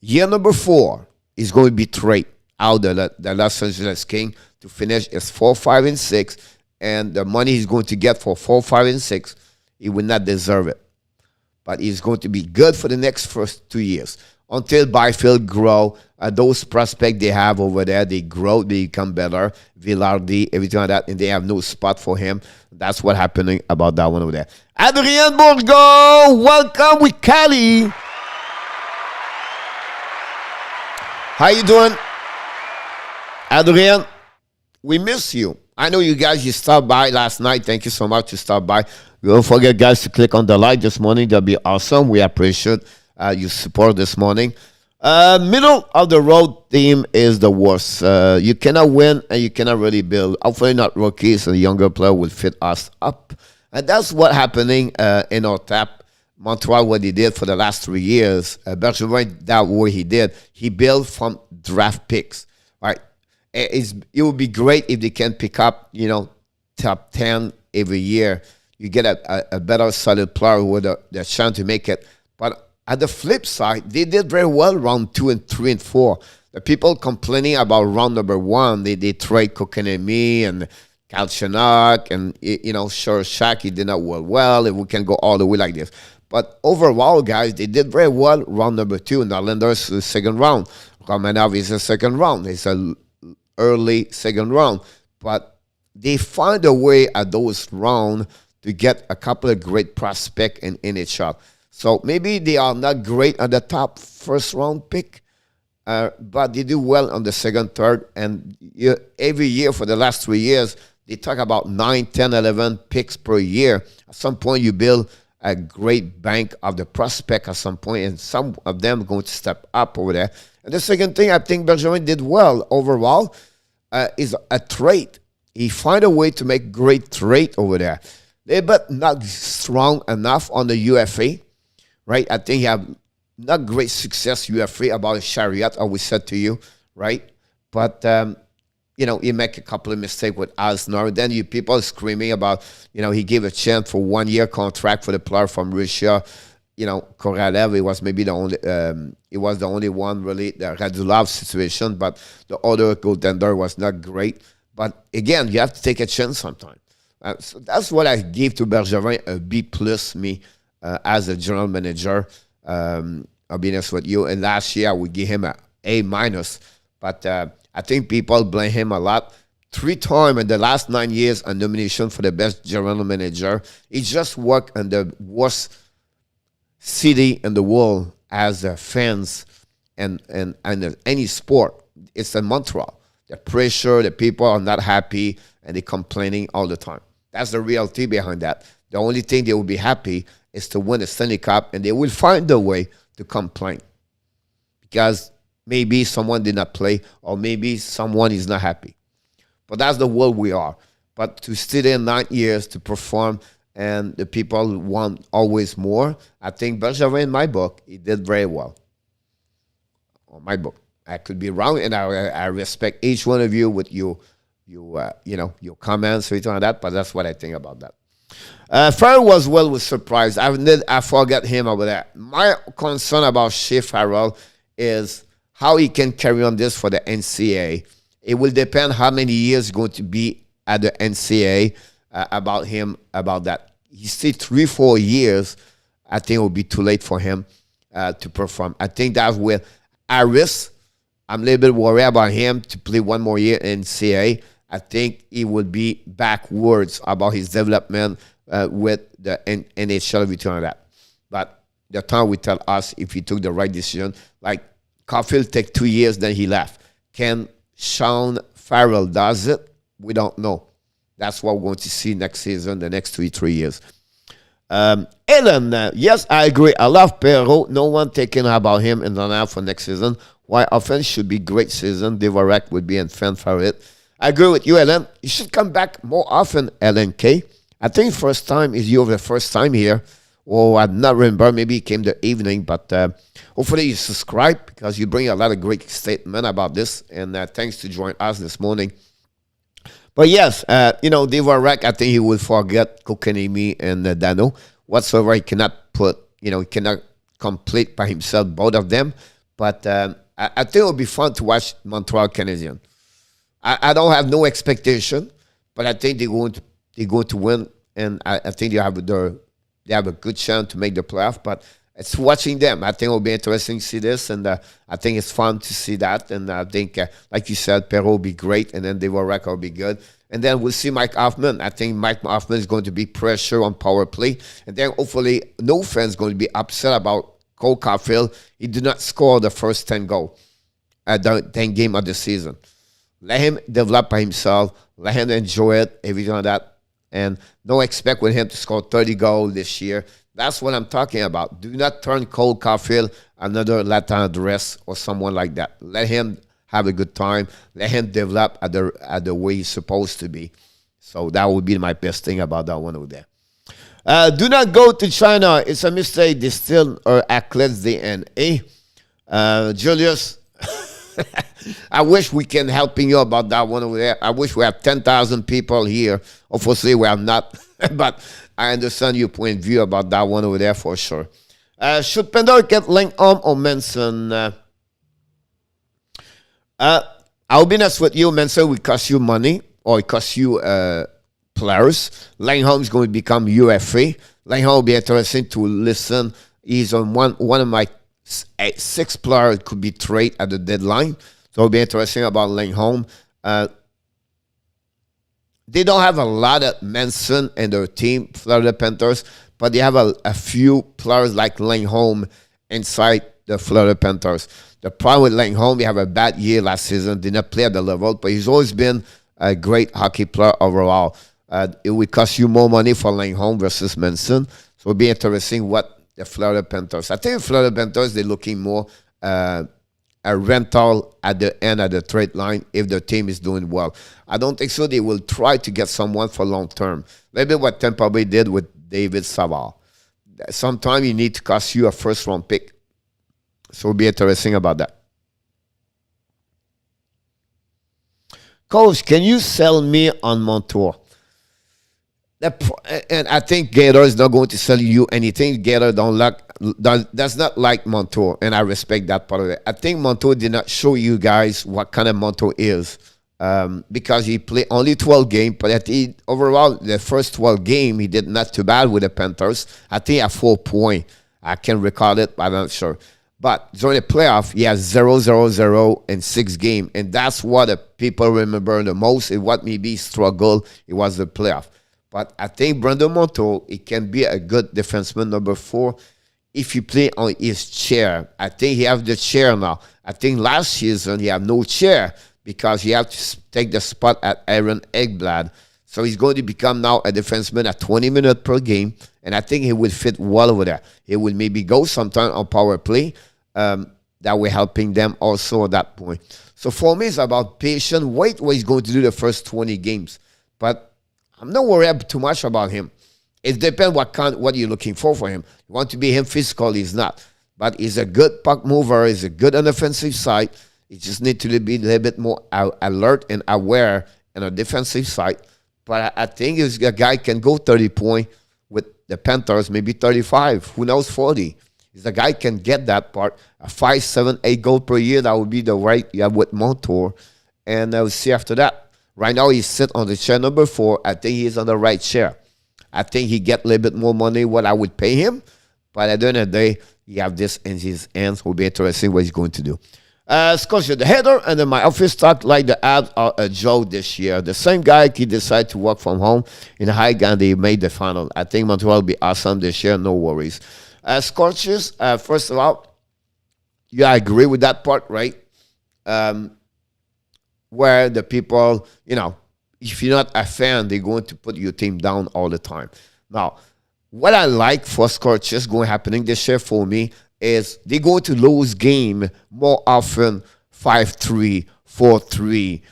Year number 4 is going to be trade out the Los Angeles King to finish as 4, 5, and 6. And the money he's going to get for 4, 5, and 6, he will not deserve it. But he's going to be good for the next first 2 years. Until Byfield grow, those prospects they have over there, they grow, they become better. Villardi, everything like that, and they have no spot for him. That's what happening about that one over there. Adrien Bourgo, welcome with Cali. How you doing? Adrien, we miss you. I know you guys, you stopped by last night. Thank you so much to stop by. Don't forget, guys, to click on the like this morning. That'll be awesome. We appreciate your support this morning. Middle of the road team is the worst. You cannot win and you cannot really build. Hopefully not rookies and younger player will fit us up. And that's what happening in our tap. Montreal, what he did for the last 3 years. Bergevin, that what he did. He built from draft picks. Right? It would be great if they can pick up, top 10 every year. You get a better solid player with the chance to make it. But at the flip side, they did very well round 2 and 3 and 4. The people complaining about round number 1, they trade Kokanemi and Galchenyuk and, sure, Shaq, he did not work well, and we can go all the way like this. But overall, guys, they did very well round number 2, and Islanders the second round. Romanov is the second round. It's an early second round. But they find a way at those rounds to get a couple of great prospects in NHL. So maybe they are not great at the top first round pick, but they do well on the second, third, and every year for the last 3 years, they talk about 9, 10, 11 picks per year. At some point, you build a great bank of the prospect at some point, and some of them are going to step up over there. And the second thing I think Bergevin did well overall is a trade. He find a way to make great trade over there. They're but not strong enough on the UFA, right? I think he have not great success UFA about Chariot, I always said to you, right? But, he make a couple of mistakes with Asner. Then people screaming about, he gave a chance for 1 year contract for the player from Russia. Koralev, it was the only one really, the Radulov situation, but the other goaltender was not great. But again, you have to take a chance sometimes. So that's what I give to Bergevin, a B plus me as a general manager. I'll be honest with you. And last year, I would give him an A minus. But I think people blame him a lot. 3 times in the last 9 years, a nomination for the best general manager. He just worked in the worst city in the world as fans and any sport. It's in Montreal. The pressure, the people are not happy, and they're complaining all the time. That's the reality behind that. The only thing they will be happy is to win the Stanley Cup, and they will find a way to complain. Because maybe someone did not play, or maybe someone is not happy. But that's the world we are. But to stay there 9 years to perform, and the people want always more, I think Bergevin, in my book, he did very well. On my book. I could be wrong, and I respect each one of you with your comments, everything like that, but that's what I think about that. Farrell was with surprise. I forgot him over that. My concern about Shea Farrell is how he can carry on this for the NCAA. It will depend how many years going to be at the NCAA about that. He stayed 3-4 years. I think it will be too late for him to perform. I think that's where Harris, I'm a little bit worried about him to play 1 more year in NCAA. I think he would be backwards about his development with the NHL, everything like that. But the time will tell us if he took the right decision. Like Caulfield took 2 years, then he left. Can Sean Farrell does it? We don't know. That's what we're going to see next season, the next 3 years. Ellen, yes, I agree. I love Perrault. No one taking about him in the line for next season. Why offense should be great season. Devorak would be a fan favorite. I agree with you, Ellen. You should come back more often, Ellen K. I think first time is you the first time here. Oh, I not remember. Maybe it came the evening, but hopefully you subscribe because you bring a lot of great statement about this. And thanks to join us this morning. But yes, Devorak, I think he will forget Kokanemi and Dano. Whatsoever, he cannot put, he cannot complete by himself both of them. But I think it will be fun to watch Montreal Canadiens. I don't have no expectation, but I think they're going to win, and I think they have a good chance to make the playoff. But it's watching them. I think it will be interesting to see this, and I think it's fun to see that. And I think, like you said, Perrault will be great, and then Devorak will be good. And then we'll see Mike Hoffman. I think Mike Hoffman is going to be pressure on power play. And then hopefully no fans going to be upset about Cole Caulfield. He did not score the first 10 goals at the 10 game of the season. Let him develop by himself. Let him enjoy it, everything like that. And don't expect with him to score 30 goals this year. That's what I'm talking about. Do not turn Cole Caulfield another Latin address or someone like that. Let him have a good time. Let him develop at the way he's supposed to be. So that would be my best thing about that one over there. Do not go to China. It's a mistake. Distill or athletes DNA. Julius, I wish we can helping you about that one over there. I wish we have 10,000 people here. Obviously, we are not. But I understand your point of view about that one over there for sure. Should Pendor get Lindholm or Manson? I'll be honest with you, Manson will cost you money or it costs you players. Lindholm is going to become UFA. Lindholm will be interesting to listen. He's on one of my 6 players could be traded at the deadline. So it'll be interesting about Lindholm. They don't have a lot of Manson in their team, Florida Panthers, but they have a few players like Lindholm inside the Florida Panthers. The problem with Lindholm, he had a bad year last season, did not play at the level, but he's always been a great hockey player overall. It would cost you more money for Lindholm versus Manson. So it'll be interesting what the Florida Panthers. I think Florida Panthers, they're looking more a rental at the end of the trade line if the team is doing well. I don't think so. They will try to get someone for long term. Maybe what Tampa Bay did with David Savard. Sometimes you need to cost you a first round pick. So it'll be interesting about that. Coach, can you sell me on Montour? And I think Gator is not going to sell you anything. Gator does not like Montour, and I respect that part of it. I think Montour did not show you guys what kind of Montour is because he played only 12 games, but overall, the first 12 games, he did not too bad with the Panthers. I think at 4 points. I can recall it, but I'm not sure. But during the playoff, he has 0-0-0 in 6 games, and that's what the people remember the most. And what maybe struggle, it was the playoff. But I think Brandon Montour, it can be a good defenseman, number 4, if you play on his chair. I think he has the chair now. I think last season he had no chair because he had to take the spot at Aaron Ekblad. So he's going to become now a defenseman at 20 minutes per game, and I think he will fit well over there. He will maybe go sometime on power play. That we're helping them also at that point. So for me, it's about patience. Wait what he's going to do the first 20 games. But I'm not worried too much about him. It depends what you're looking for him. You want to be him physical, he's not. But he's a good puck mover. He's a good on the offensive side. He just needs to be a little bit more alert and aware on the defensive side. But I think he's a guy can go 30 points with the Panthers, maybe 35. Who knows, 40. He's a guy can get that part. A 5, 7, 8 goals per year, that would be the right you have with Montour. And we'll see after that. Right now, he's sitting on the chair number 4. I think he's on the right chair. I think he get a little bit more money what I would pay him. But at the end of the day, he have this in his hands. It will be interesting what he's going to do. Scotia, the header and then my office talk like the abs are a joke this year. The same guy, he decided to work from home in high and they made the final. I think Montreal will be awesome this year. No worries. Scorches, first of all, yeah, I agree with that part, right? Where the people, if you're not a fan, they're going to put your team down all the time. Now, what I like for Scorchers going happening this year for me is they go to lose game more often, 5-3, 4-3.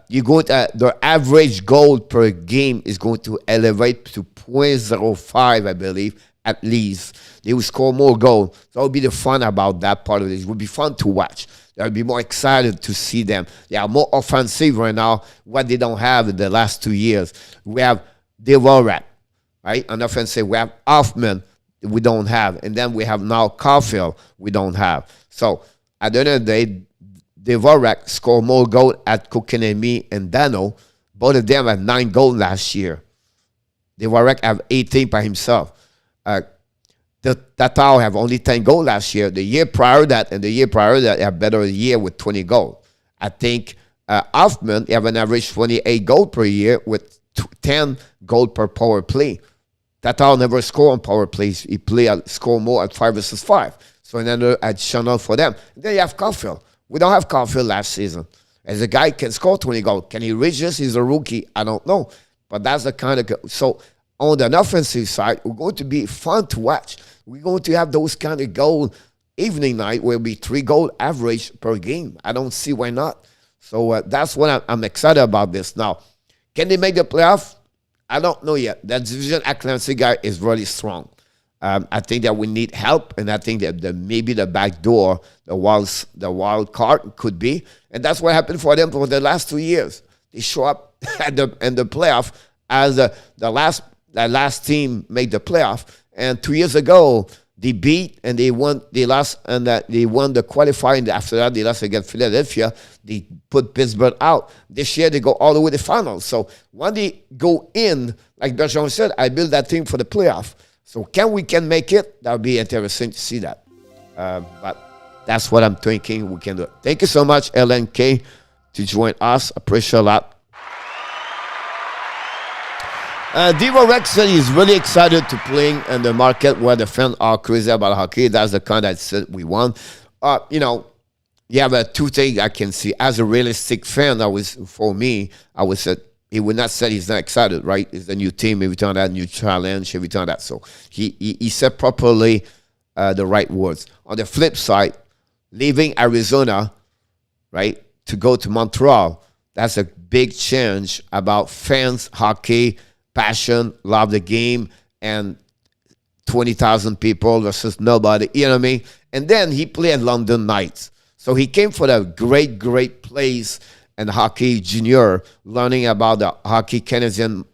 You go to their average goal per game is going to elevate to 0.05, I believe, at least. They will score more goals. So that would be the fun about that part of it. It would be fun to watch. I'll be more excited to see them. They are more offensive right now, what they don't have in the last 2 years. We have Dvorak, right? On offensive, we have Hoffman, we don't have. And then we have now Caulfield, we don't have. So at the end of the day, Dvorak scored more goals at Kotkaniemi and Dano. Both of them had 9 goals last year. Dvorak have 18 by himself. Tatar have only 10 goals last year. The year prior that and the year prior that have better year with 20 goals. I think Hoffman have an average 28 goals per year with 10 goals per power play. Tatar never score on power plays. He score more at 5 versus 5. So another additional for them. Then you have Caulfield. We don't have Caulfield last season. As a guy can score 20 goals. Can he reach this? He's a rookie. I don't know. But that's the kind of... So on the offensive side, we're going to be fun to watch. We're going to have those kind of goals evening night where it'll be 3 goal average per game. I don't see why not. So that's what I'm excited about this. Now, can they make the playoff? I don't know yet. That division Atlantic guy is really strong. I think that we need help, and I think that maybe the back door, the wild card could be. And that's what happened for them for the last 2 years. They show up in the playoff as the last team made the playoff. And 2 years ago, they beat and they lost, and they won the qualifying. After that, they lost against Philadelphia. They put Pittsburgh out. This year, they go all the way to the finals. So when they go in, like Bergeron said, I build that team for the playoff. So we can make it? That would be interesting to see that. But that's what I'm thinking we can do. Thank you so much, LNK, to join us. Appreciate a lot. Dvorak said he's really excited to playing in the market where the fans are crazy about hockey. That's the kind that said we want. You have 2 things I can see. As a realistic fan, I would say he would not say he's not excited, right? It's a new team, every time that, new challenge, every time that. So he said properly the right words. On the flip side, leaving Arizona, right, to go to Montreal, that's a big change about fans, hockey, passion, love the game, and 20,000 people versus nobody, you know what I mean? And then he played London Knights. So he came for the great place in hockey junior, learning about the hockey, Canadian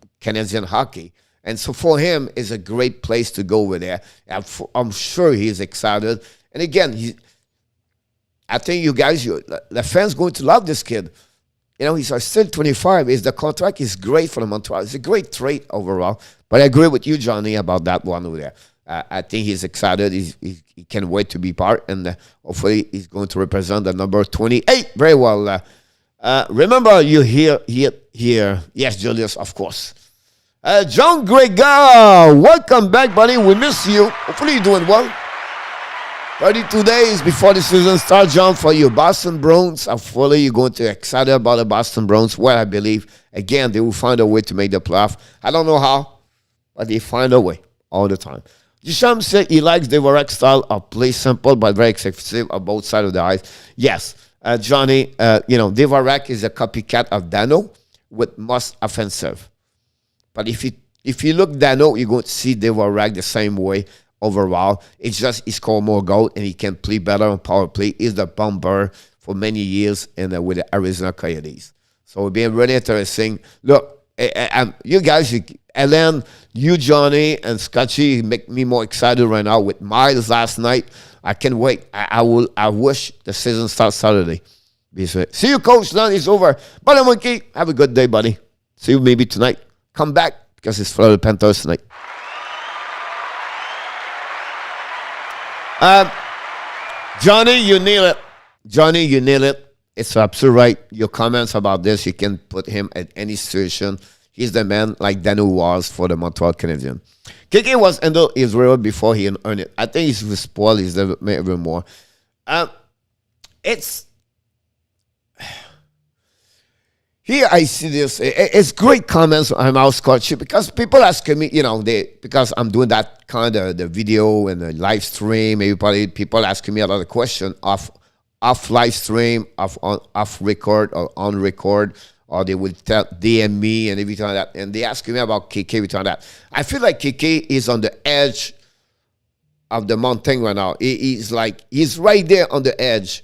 hockey. And so for him, it's a great place to go over there. I'm sure he's excited. And again, I think you guys, the fans going to love this kid. You know, he's still 25. The contract is great for the Montreal. It's a great trade overall. But I agree with you, Johnny, about that one over there. I think he's excited. He can't wait to be part. And hopefully he's going to represent the number 28 very well. Remember, you here. Yes, Julius, of course. John Gregor, welcome back, buddy. We miss you. Hopefully you're doing well. 32 days before the season starts, John, for you. Boston Bruins, hopefully you're going to be excited about the Boston Bruins. Well, I believe, again, they will find a way to make the playoff. I don't know how, but they find a way all the time. Duchamp said he likes Dvorak's style of play, simple but very excessive on both sides of the ice. Yes, Johnny, Dvorak is a copycat of Dano with most offensive. But if you look Dano, you're going to see Dvorak the same way. Overall, it's just he scored more goals and he can play better on power play. He's the bomber for many years with the Arizona Coyotes. So it'll be really interesting. Look, you guys, Ellen, you, Johnny, and Scotchy make me more excited right now with Miles last night. I can't wait. I wish the season starts Saturday. See you, Coach. None is over. Buddy Monkey, have a good day, buddy. See you maybe tonight. Come back because it's Florida Panthers tonight. Johnny, you nail it. Johnny, you nail it. It's absolutely right. Your comments about this, you can put him at any situation. He's the man like Danu was for the Montreal Canadiens. KK was under Israel before he earned it. I think he's spoiled. He's never even more. here I see this. It's great comments on our Scotchy because people asking me, because I'm doing that kind of the video and the live stream. People asking me a lot of questions off live stream, off record or on record, or they would DM me and everything like that. And they asking me about KK, everything like that. I feel like KK is on the edge of the mountain right now. He's right there on the edge.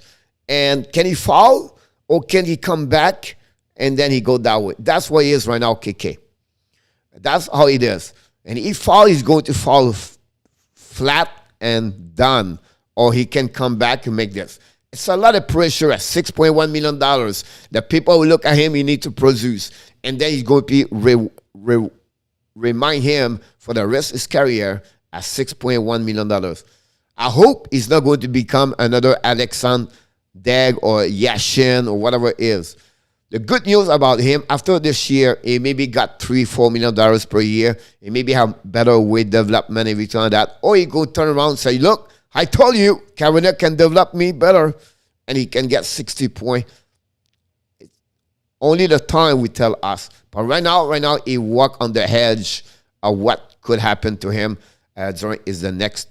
And can he fall or can he come back and then he go that way? That's what he is right now, KK. That's how it is. And if fall, he's going to fall flat and done, or he can come back and make this. It's a lot of pressure at $6.1 million. The people will look at him, he needs to produce. And then he's going to be remind him for the rest of his career at $6.1 million. I hope he's not going to become another Alexander Dag or Yashin or whatever it is. The good news about him, after this year, he maybe got $3-4 million per year. He maybe have better weight development, everything like that. Or he go turn around and say, look, I told you, Carolina can develop me better. And he can get 60 points. Only the time will tell us. But right now, he walk on the edge of what could happen to him during is the next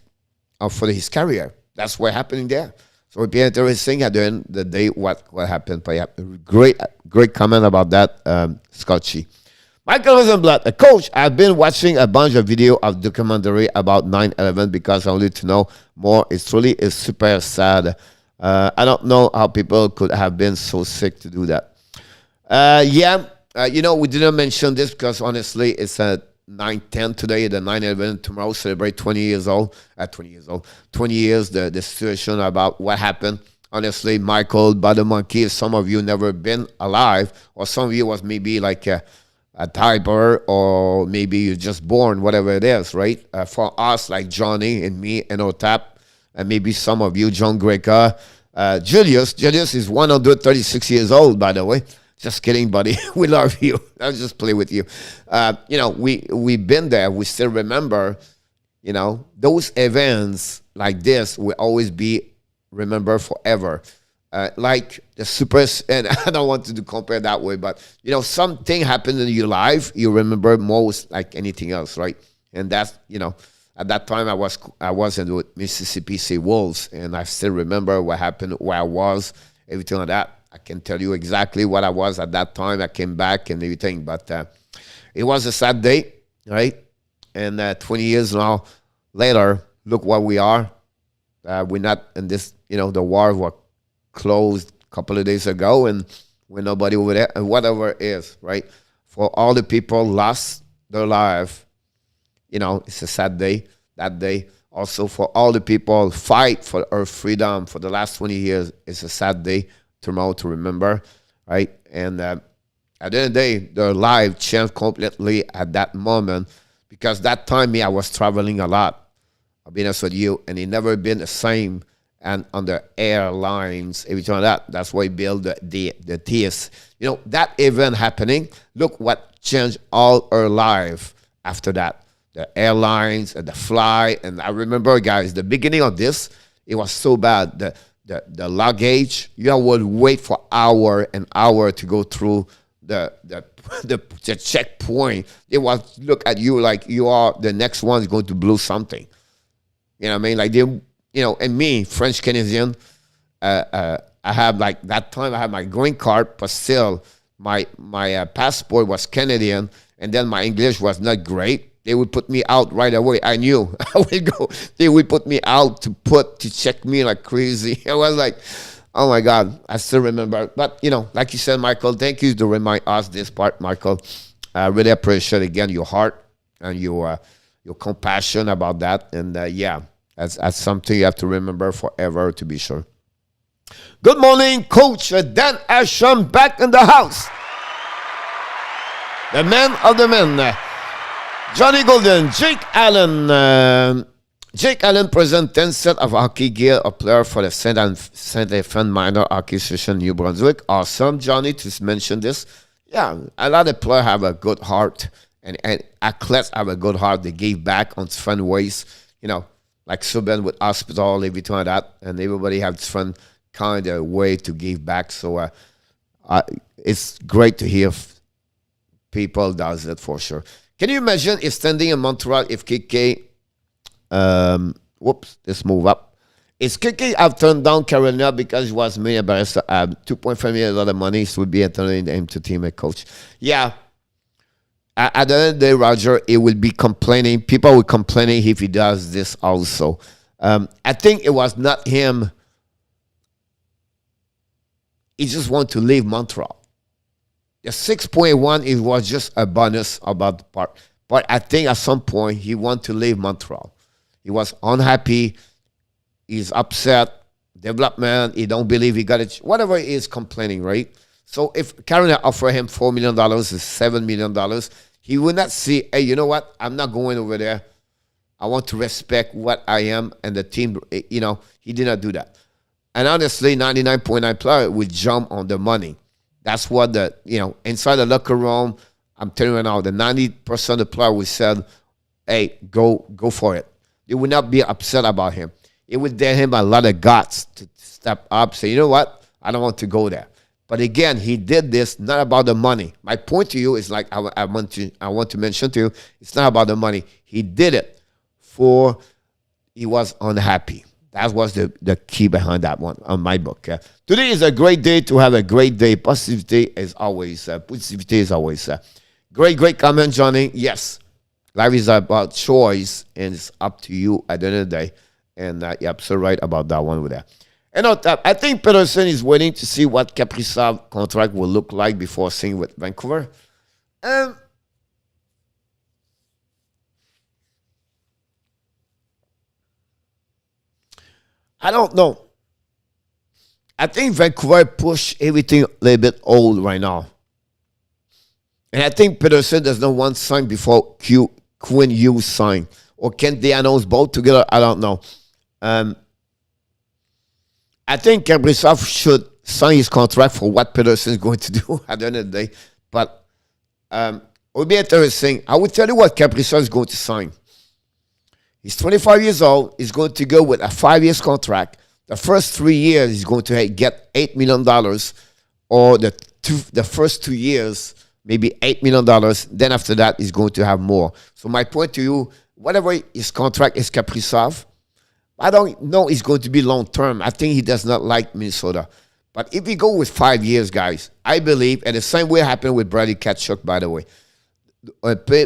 for his career. That's what happening there. So it'll be interesting at the end of the day what happened. But yeah, great comment about that, Scotchy. Michael Rosenblatt, coach, I've been watching a bunch of video of documentary about 9/11 because I wanted to know more. It's super sad. I don't know how people could have been so sick to do that. We didn't mention this because honestly, it's a 9/10 today, the 9/11. Tomorrow celebrate 20 years, the situation about what happened. Honestly, Michael, Bada Monkey, some of you never been alive, or some of you was maybe like a typer, or maybe you're just born, whatever it is, right? For us, like Johnny and me and Otap, and maybe some of you, John Greca, Julius is 136 years old, by the way. Just kidding, buddy. We love you. I'll just play with you. We've been there. We still remember, those events like this will always be remembered forever. Like the super, and I don't want to compare that way, but, something happened in your life, you remember most like anything else, right? And that's, at that time I was in the Mississippi Sea Wolves, and I still remember what happened, where I was, everything like that. I can tell you exactly what I was at that time. I came back and everything, but it was a sad day, right? And 20 years now later, look what we are. We're not in this, the war was closed a couple of days ago, and we're nobody over there, and whatever it is, right? For all the people lost their life, it's a sad day, that day. Also, for all the people fight for our freedom for the last 20 years, it's a sad day tomorrow to remember, right? And at the end of the day, their life changed completely at that moment, because that time, I was traveling a lot. I'll be honest with you, and it never been the same. And on the airlines, everything like that. That's why we built the TS. That event happening, look what changed all our life after that. The airlines and the fly. And I remember, guys, the beginning of this, it was so bad. The luggage, you would wait for hour and hour to go through the checkpoint. They would look at you like you are the next one is going to blow something. You know what I mean? Like they, and me, French Canadian, I have like that time I had my green card, but still my passport was Canadian, and then my English was not great. They would put me out right away. I knew I would go. They would put me out to check me like crazy. I was like, oh my God, I still remember. But, like you said, Michael, thank you to remind us this part, Michael. I really appreciate, again, your heart and your compassion about that. And, that's something you have to remember forever, to be sure. Good morning, Coach Dan Asham, back in the house. The man of the men. Johnny Golden, Jake Allen. Jake Allen present 10 set of hockey gear, a player for the Saint Stephen Minor Hockey Association, New Brunswick. Awesome, Johnny, to mention this. Yeah, a lot of players have a good heart, and athletes have a good heart. They give back on different ways, like Subban with hospital, everything like that, and everybody has different kind of way to give back. So it's great to hear people does it for sure. Can you imagine if standing in Montreal, if KK, let's move up. Is KK have turned down Carolina because he was made embarrassed? $2.5 million a lot of money, so would be turning him to team and coach. Yeah. At the end of the day, Roger, it will be complaining. People will complaining if he does this also. I think it was not him. He just wanted to leave Montreal. The 6.1, it was just a bonus about the part. But I think at some point, he wanted to leave Montreal. He was unhappy. He's upset. Development. He don't believe he got it. Whatever he is complaining, right? So if Carolina offer him $4 million, is $7 million, he would not see, hey, you know what? I'm not going over there. I want to respect what I am and the team. You know, he did not do that. And honestly, 99.9 player would jump on the money. That's what inside the locker room, I'm telling you now, the 90% of the player would say, hey, go for it. They would not be upset about him. It would give him a lot of guts to step up, say, you know what? I don't want to go there. But again, he did this not about the money. My point to you is like I want to mention to you, it's not about the money. He did it for he was unhappy. That was the key behind that one on my book. Today is a great day to have a great day. Positivity is always great comment, Johnny. Yes, life is about choice, and it's up to you at the end of the day. And you're absolutely right about that one with that. And I think Peterson is waiting to see what Kaprizov contract will look like before signing with Vancouver. I don't know. I think Vancouver push everything a little bit old right now. And I think Peterson does not want to sign before Quinn Hughes sign. Or can they announce both together? I don't know. I think Kaprizov should sign his contract for what Peterson is going to do at the end of the day. But it would be interesting. I will tell you what Kaprizov is going to sign. He's 25 years old. He's going to go with a 5-year contract. The first 3 years, he's going to get $8 million. Or the first 2 years, maybe $8 million. Then after that, he's going to have more. So my point to you, whatever his contract is Kaprizov, I don't know it's going to be long-term. I think he does not like Minnesota. But if we go with 5 years, guys, I believe, and the same way happened with Brady Tkachuk, by the way,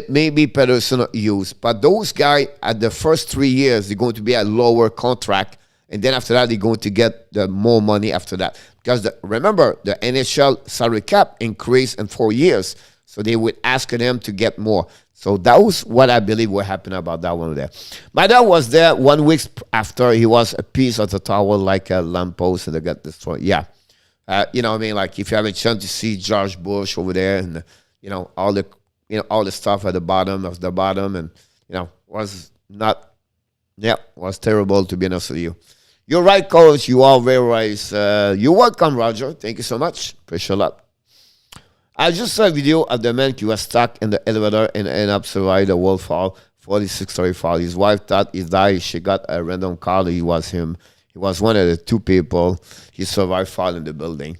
maybe Peterson used, but those guys at the first 3 years, they're going to be a lower contract, and then after that, they're going to get the more money after that. Because remember, the NHL salary cap increased in 4 years, so they would ask them to get more. So that was what I believe will happen about that one there. My dad was there 1 week after. He was a piece of the tower like a lamppost, and they got destroyed. Yeah. You know what I mean? Like if you have a chance to see George Bush over there and, all the stuff at the bottom of the bottom, and, was terrible, to be honest with you. You're right, Coach. You are very right. You're welcome, Roger. Thank you so much. Appreciate a lot. I just saw a video of the man who was stuck in the elevator and ended up surviving the world fall, 46-story fall. His wife thought he died. She got a random call. It was him. He was one of the 2 people. He survived fall in the building.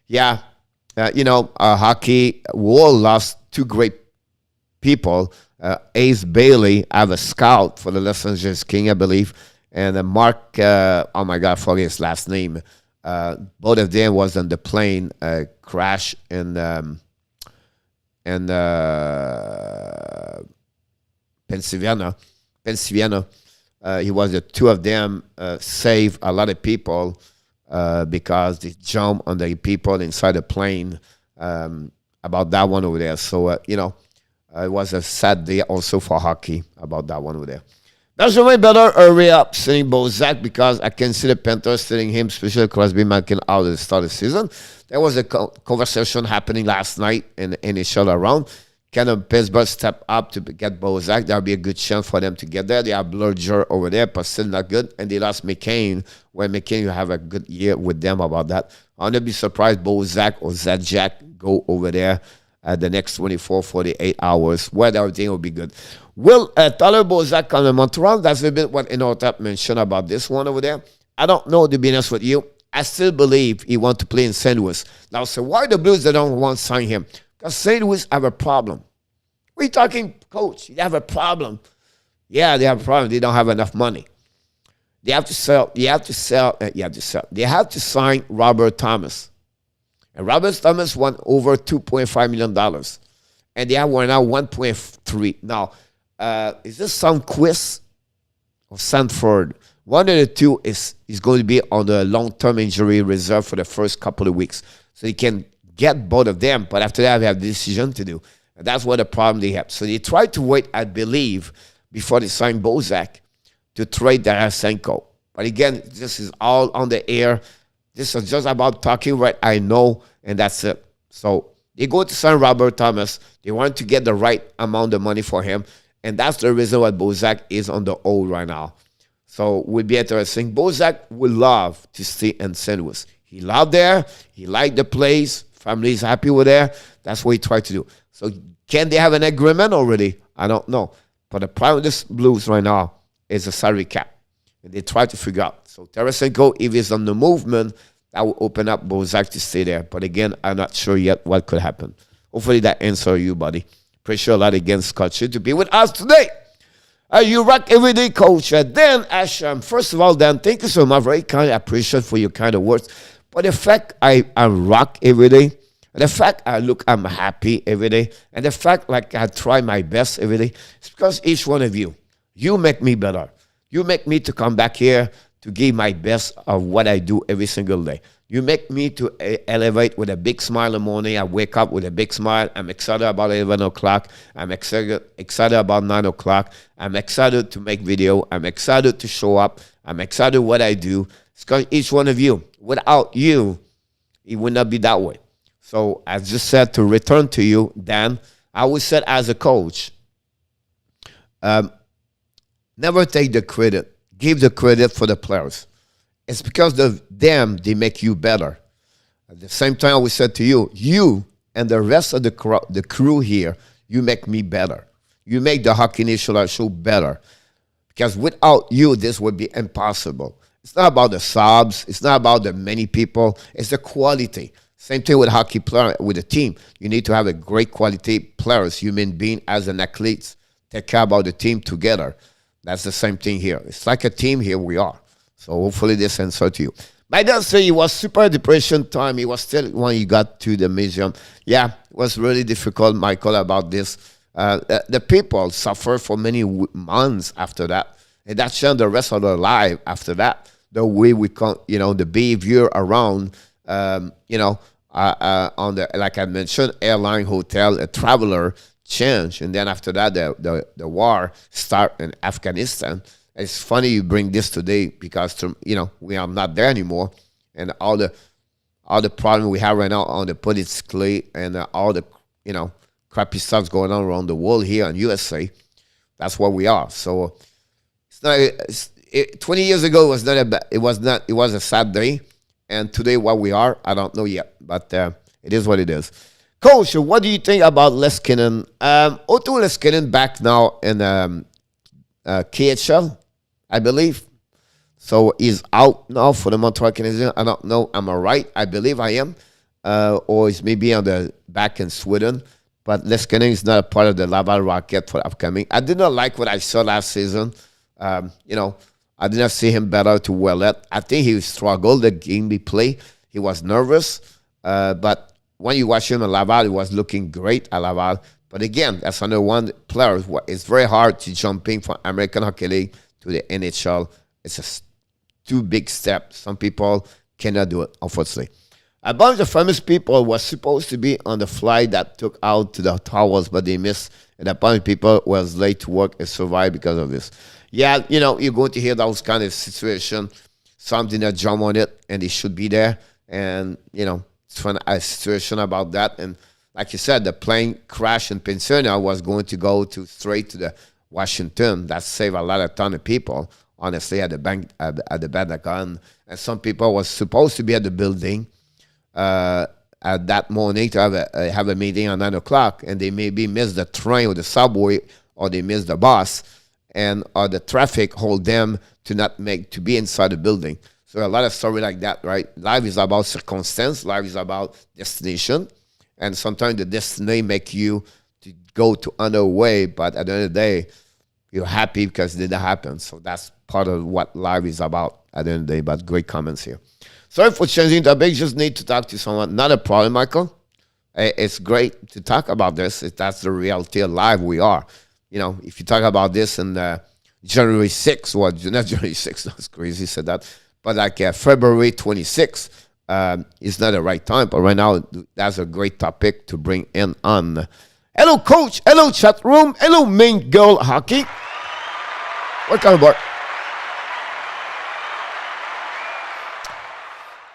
Yeah, hockey world lost 2 great people. Ace Bailey, I have a scout for the Los Angeles King, I believe. And Mark, oh my God, I forget his last name. Both of them was on the plane crash in Pennsylvania. He was the 2 of them saved a lot of people because they jumped on the people inside the plane about that one over there. So, it was a sad day also for hockey about that one over there. That's why better hurry up sitting Bozak, because I can see the Panthers sitting him, especially Crosby Malkin, out at the start of the season. There was a conversation happening last night in the NHL round. Can Pittsburgh step up to get Bozak? That would be a good chance for them to get there. They have Blurger over there, but still not good. And they lost McCain, when McCain will have a good year with them about that. I'm going to be surprised Bozak or Zajac go over there the next 24, 48 hours, where everything will be good. Will Tyler Bozak come to Montreal? That's a bit what Inotap mentioned about this one over there. I don't know, to be honest with you. I still believe he wants to play in St. Louis. Now, so why the Blues they don't want to sign him? Because St. Louis have a problem. What are you talking, coach? They have a problem. Yeah, they have a problem. They don't have enough money. They have to sell. They have to sign Robert Thomas. And Robert Thomas won over $2.5 million. And they have now 1.3. Now, is this Sundqvist or Sanford? One of the two is going to be on the long-term injury reserve for the first couple of weeks. So you can get both of them, but after that, they have a decision to do. And that's what the problem they have. So they try to wait, I believe, before they sign Bozak to trade Tarasenko. But again, this is all on the air. This is just about talking right I know, and that's it. So they go to sign Robert Thomas. They want to get the right amount of money for him, and that's the reason why Bozak is on the hold right now. So would be interesting. Bozak would love to stay in St. Louis. He loved there. He liked the place. Family is happy with there. That's what he tried to do. So can they have an agreement already? I don't know. But the problem with this Blues right now is the salary cap. And they try to figure out. So Tarasenko, if he's on the movement, that will open up Bozak to stay there. But again, I'm not sure yet what could happen. Hopefully that answers you, buddy. Appreciate a lot again, Scott Shea, to be with us today. You rock every day, Coach. Dan Asham. First of all, Dan, thank you so much. Very kind. I appreciate for your kind of words. But the fact I rock every day, and the fact I'm happy every day, and the fact like I try my best every day, it's because each one of you make me better. You make me to come back here to give my best of what I do every single day. You make me to elevate with a big smile in the morning. I wake up with a big smile. I'm excited about 11 o'clock. I'm excited about 9 o'clock. I'm excited to make video. I'm excited to show up. I'm excited what I do. It's because each one of you. Without you, it would not be that way. So I just said to return to you, Dan, I always said as a coach, never take the credit. Give the credit for the players. It's because of them they make you better. At the same time, we said to you, you and the rest of the crew here, you make me better. You make the Hockey Nation show better. Because without you, this would be impossible. It's not about the subs. It's not about the many people. It's the quality. Same thing with hockey player, with the team. You need to have a great quality players, human being as an athlete. Take care about the team together. That's the same thing here. It's like a team here we are. So hopefully this answer to you. My dad said it was super depression time. He was still when he got to the museum. Yeah, it was really difficult, Michael, about this. The people suffered for many months after that. And that changed the rest of their life after that. The way we can, the behavior around, on the, like I mentioned, airline, hotel, a traveler change. And then after that, the war start in Afghanistan. It's funny you bring this today because, we are not there anymore. And all the problem we have right now on the politically and all the, crappy stuff's going on around the world here in USA, that's where we are. So it's not, 20 years ago, it was a sad day. And today, where we are, I don't know yet. But it is what it is. Coach, what do you think about Leskinen? Otto Leskinen back now in KHL, I believe. So he's out now for the Montreal Canadiens. I don't know. Am I right? I believe I am. Or he's maybe on the back in Sweden. But Leskinen is not a part of the Laval Rocket for upcoming. I did not like what I saw last season. I did not see him better to Ouellet. I think he struggled the game he played. He was nervous. But when you watch him at Laval, he was looking great at Laval. But again, that's another one player. It's very hard to jump in from American Hockey League to the NHL. It's a too big step. Some people cannot do it, unfortunately. A bunch of famous people were supposed to be on the flight that took out to the towers, but they missed. And a bunch of people was late to work and survived because of this. Yeah, you're going to hear those kind of situations. Some did not jump on it, and they should be there. And, it's a situation about that. And like you said, the plane crash in Pennsylvania was going to go straight to the Washington. That saved a ton of people, honestly, at the bank, at the Pentagon. And some people was supposed to be at the building at that morning to have a meeting at 9 o'clock, and they maybe missed the train or the subway, or they missed the bus, or the traffic hold them to be inside the building. So a lot of story like that, right? Life is about circumstance. Life is about destination. And sometimes the destiny make you to go to another way. But at the end of the day, you're happy because it didn't happen. So that's part of what life is about at the end of the day. But great comments here. Sorry for changing the topic. Just need to talk to someone. Not a problem, Michael. It's great to talk about this. That's the reality of life we are. If you talk about this in January 6th, well, not January 6th, that's crazy, said that. But like February 26th, it's not the right time. But right now, that's a great topic to bring in on. Hello, coach. Hello, chat room. Hello, main girl hockey. Welcome aboard.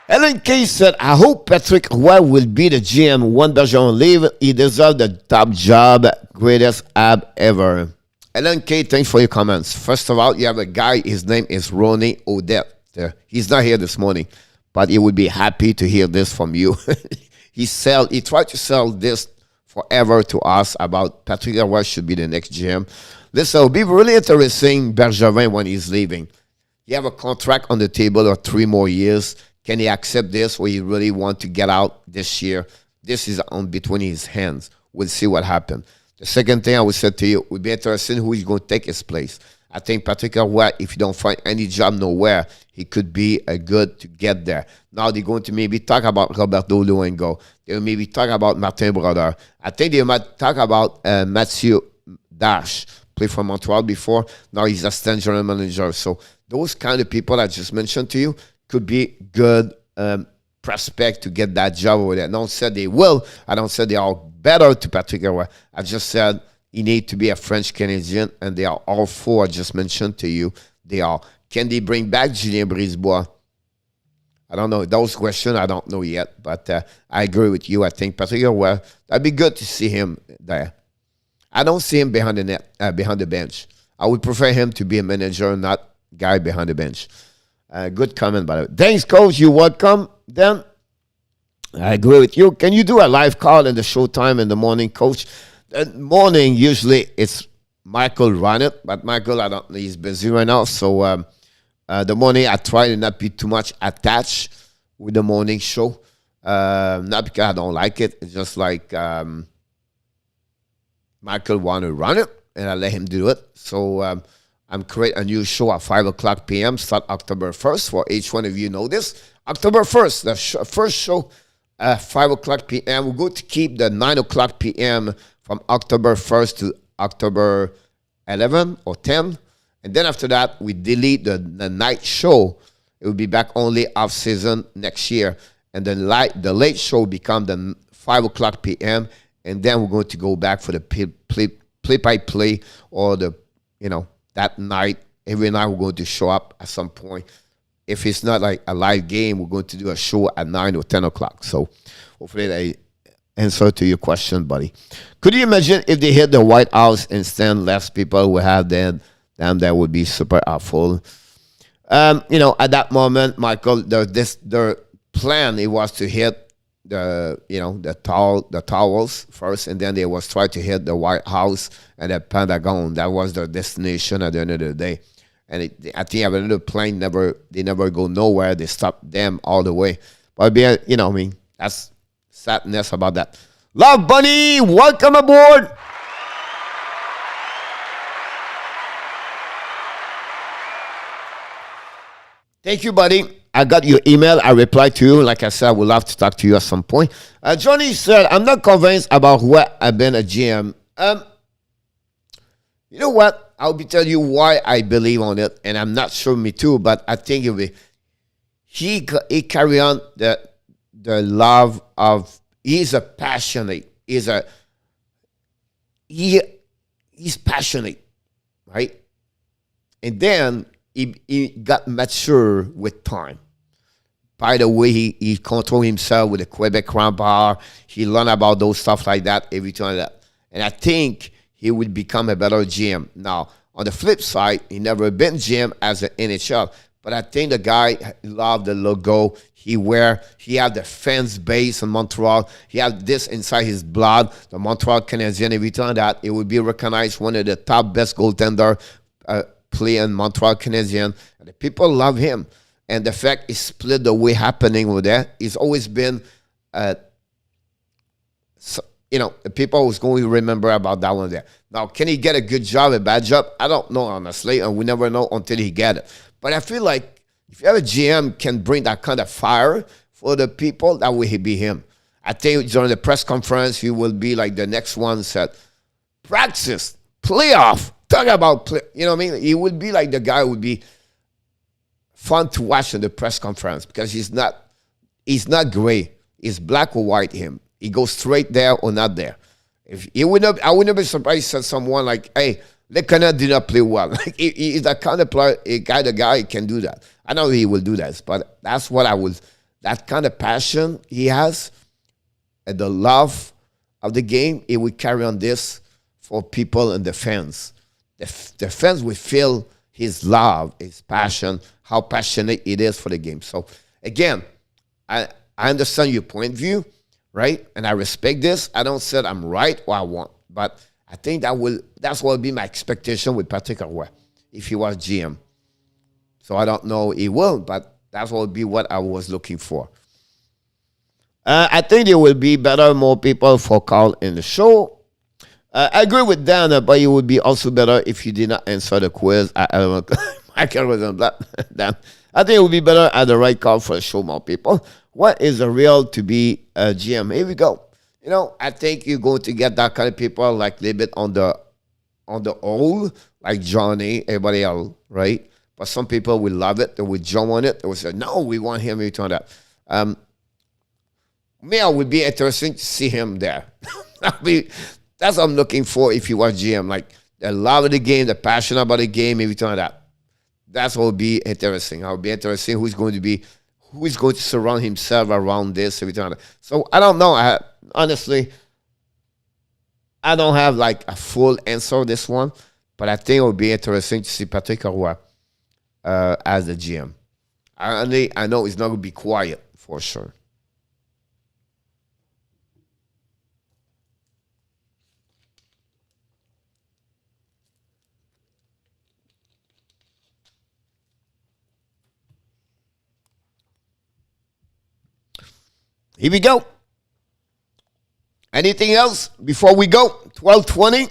Ellen K said, I hope Patrick Roy will be the GM when Bergeron leave. He deserves the top job, greatest ab ever. Ellen K, thanks for your comments. First of all, you have a guy, his name is Ronnie Odette. He's not here this morning, but he would be happy to hear this from you. He tried to sell this forever to us about Patrick Roy should be the next GM. This will be really interesting, Bergeron, when he's leaving. You have a contract on the table of 3 more years. Can he accept this or he really want to get out this year? This is on between his hands. We'll see what happens. The second thing I would say to you, would be interested in who is going to take his place. I think Patrick Roy, if you don't find any job nowhere, he could be a good to get there. Now they're going to maybe talk about Roberto Luengo. They'll maybe talk about Martin Brodeur. I think they might talk about Mathieu Dash, played for Montreal before. Now he's assistant general manager. So those kind of people I just mentioned to you could be good prospect to get that job over there. I don't say they will. I don't say they are better to Patrick Roy. I just said he need to be a French Canadian, and they are all 4 I just mentioned to you. They are. Can they bring back Julien Brisebois? I don't know. Those questions I don't know yet, but I agree with you. I think Patrick Roy, that'd be good to see him there. I don't see him behind the net, behind the bench. I would prefer him to be a manager, not guy behind the bench. Good comment, by the way. Thanks, coach. You're welcome. Then I agree with you. Can you do a live call in the showtime in the morning, coach? The morning, usually it's Michael run it, but Michael, I don't know, he's busy right now. So the morning, I try to not be too much attached with the morning show. Not because I don't like it. It's just like Michael want to run it, and I let him do it. So I'm creating a new show at 5 o'clock p.m. Start October 1st. For each one of you know this. October 1st, the first show at 5 o'clock p.m. We're going to keep the 9 o'clock p.m. from October 1st to October 11 or 10. And then after that, we delete the night show. It will be back only off-season next year. And then the late show become the 5 o'clock p.m. And then we're going to go back for the play-by-play or that night. Every night we're going to show up at some point. If it's not like a live game, we're going to do a show at 9 or 10 o'clock. So hopefully they answer to your question, buddy. Could you imagine if they hit the White House and stand less people would have them? That would be super helpful. At that moment, Michael, their plan, it was to hit the towers first, and then they was try to hit the White House and the Pentagon. That was their destination at the end of the day. And I think a little plane they never go nowhere. They stopped them all the way. But that's sadness about that. Love Bunny, welcome aboard. Thank you, buddy. I got your email. I replied to you. Like I said, I would love to talk to you at some point. Johnny said, I'm not convinced about what I've been a GM. You know what? I'll be telling you why I believe on it, and I'm not sure me too, but I think he carry on the love of, he's a passionate, he's passionate, right? And then he got mature with time. By the way, he controlled himself with the Quebec Crown Bar. He learned about those stuff like that, everything like that. And I think he would become a better GM. Now, on the flip side, he never been GM as an NHL, but I think the guy loved the logo. He had the fans base in Montreal. He had this inside his blood, the Montreal Canadiens. Every time that, it would be recognized one of the top best goaltender play in Montreal Canadiens. And the people love him. and the fact it's split the way happening over there, it's always been, the people who's going to remember about that one there. Now, can he get a good job, a bad job? I don't know, honestly, and we never know until he get it. But I feel like if you have a GM can bring that kind of fire for the people, that will be him. I think during the press conference, he will be like the next one said, practice, playoff, talk about play. You know what I mean? He would be like the guy who would be fun to watch in the press conference because he's not gray. He's black or white him. He goes straight there or not there. I would not be surprised if someone like, hey, Le Canadien did not play well. Like he's that kind of player, the guy can do that. I know he will do that, but that's what that kind of passion he has and the love of the game, he would carry on this for people and the fans. The fans will feel his love, his passion, how passionate it is for the game. So again, I understand your point of view, right? And I respect this. I don't say I'm right or I want, but I think that's what will be my expectation with Patrick Roy if he was GM. So I don't know he will, but that's what will be what I was looking for. I think there will be more people for call in the show. I agree with Dan, but it would be also better if you did not answer the quiz. I don't know. I can't remember that. Dan. I think it would be better at the right call for the show more people. What is the real to be a GM? Here we go. I think you're going to get that kind of people like a little bit on the old, like Johnny, everybody else, right? But some people will love it. They will jump on it. They will say, no, we want him. We want that. Me, I would be interesting to see him there. That's what I'm looking for if you watch GM. Like the love of the game, the passion about the game, everything like that. That's what would be interesting. I would be interesting who is going to surround himself around this, everything like that. So I don't know. Honestly, I don't have like a full answer on this one, but I think it would be interesting to see Patrick Roy as the GM. I know it's not going to be quiet for sure. Here we go. Anything else before we go? 12:20.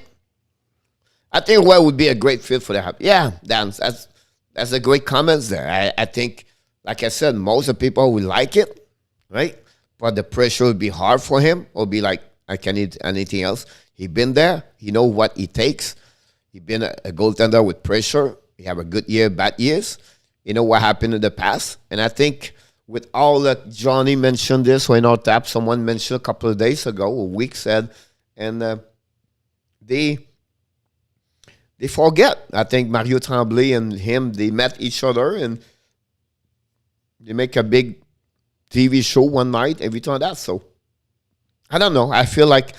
I think Roy would be a great fit for the hub. Yeah, that's a great comments there. I think, like I said, most of the people will like it, right? But the pressure would be hard for him. Or be like, I can't eat anything else. He been there. He know what it takes. He been a goaltender with pressure. He have a good year, bad years. You know what happened in the past. And I think with all that Johnny mentioned this, or in our tap, someone mentioned a couple of days ago, a week said, and they forget. I think Mario Tremblay and him, they met each other and they make a big TV show one night, everything like that. So I don't know. I feel like,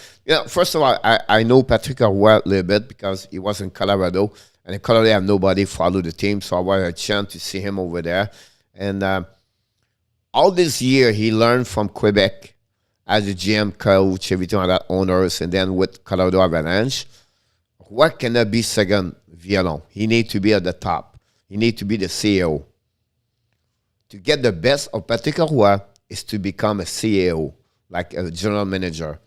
first of all, I know Patrick Roy a little bit because he was in Colorado, and in Colorado, I have nobody follow the team, so I wanted a chance to see him over there. And all this year, he learned from Quebec as a GM coach, everything like that, owners, and then with Colorado Avalanche. What cannot be second violon? He needs to be at the top. He needs to be the CEO. To get the best of Patrick Roy is to become a CEO, like a general manager.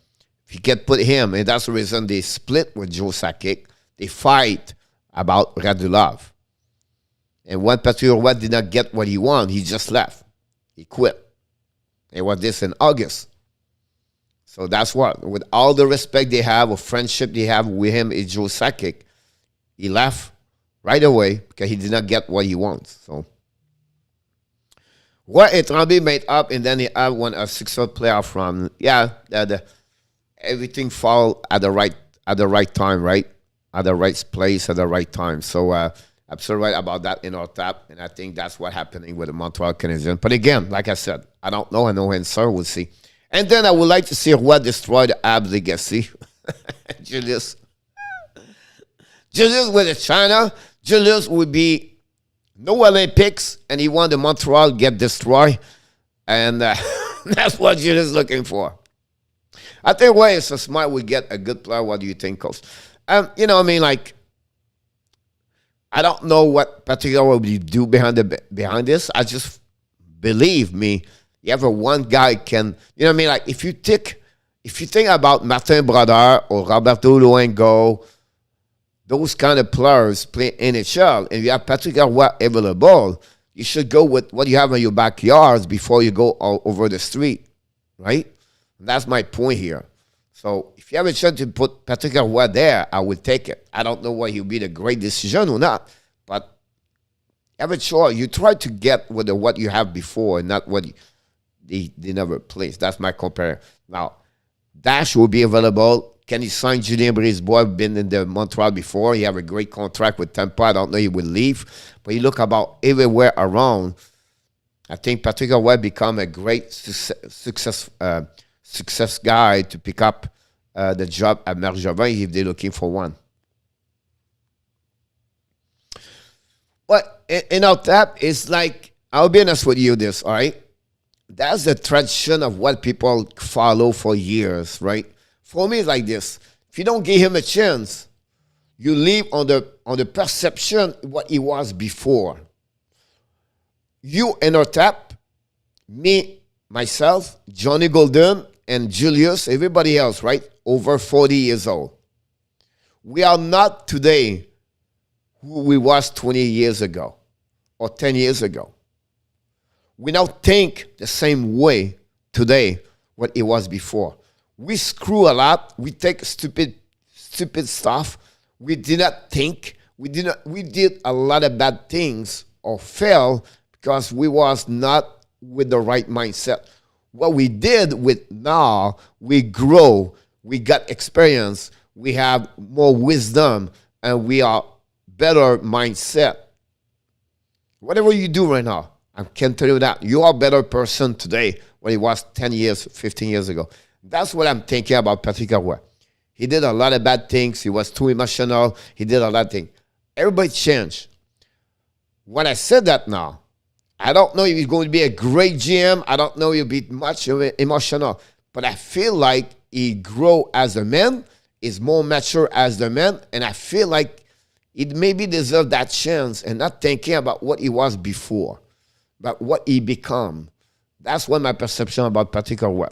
If you can put him, and that's the reason they split with Joe Sakic, they fight about Radulov. And when Patrick Roy did not get what he wanted, he just left. He quit. It was this in August. So that's what, with all the respect they have or friendship they have with him, is Joe Sakic. He left right away because he did not get what he wants. So what it Tremblay made up, and then he had won a 6-0 playoff run. Yeah, everything fall at the right time, right? At the right place at the right time. So absolutely right about that in our tap, and I think that's what's happening with the Montreal Canadiens. But again, like I said, I don't know. I know answer. We'll see. And then I would like to see what destroy the Habs legacy. Julius with China. Julius would be no Olympics, and he want the Montreal get destroyed, and that's what Julius is looking for. I think Roy is so smart. We get a good player. What do you think, Coach? I don't know what Patrick will do behind this. I just believe me. You have one guy can, you know what I mean? Like if you think about Martin Brodeur or Roberto Luengo, those kind of players play NHL, and you have Patrick Roy available, you should go with what you have in your backyards before you go all over the street, right? And that's my point here. So if you have a chance to put Patrick Roy there, I would take it. I don't know whether he'll be the great decision or not, but have a choice. You try to get with what you have before and not what they never placed. That's my compare. Now, Dash will be available. Can he sign Julien Brisebois? Been in the Montreal before. He have a great contract with Tampa. I don't know he will leave. But you look about everywhere around. I think Patrick Roy become a great success guy to pick up the job at Marjovin if they're looking for one. But in our tap, it's like, I'll be honest with you this, all right? That's the tradition of what people follow for years, right? For me, it's like this. If you don't give him a chance, you live on the perception what he was before. You in our tap, me, myself, Johnny Golden, and Julius, everybody else, right? Over 40 years old. We are not today who we was 20 years ago or 10 years ago. We now think the same way today what it was before. We screw a lot. We take stupid stuff. We did not think. We did a lot of bad things or fail because we was not with the right mindset. What we did with now, we grow. We got experience. We have more wisdom, and we are better mindset. Whatever you do right now, I can tell you that you are a better person today than it was 10 years, 15 years ago. That's what I'm thinking about Patrick Roy. He did a lot of bad things. He was too emotional. He did a lot of things. Everybody changed. When I said that now, I don't know if he's going to be a great GM. I don't know if he'll be much emotional. But I feel like he grew as a man, is more mature as the man, and I feel like it maybe deserves that chance and not thinking about what he was before, but what he become. That's what my perception about Patrick Roy.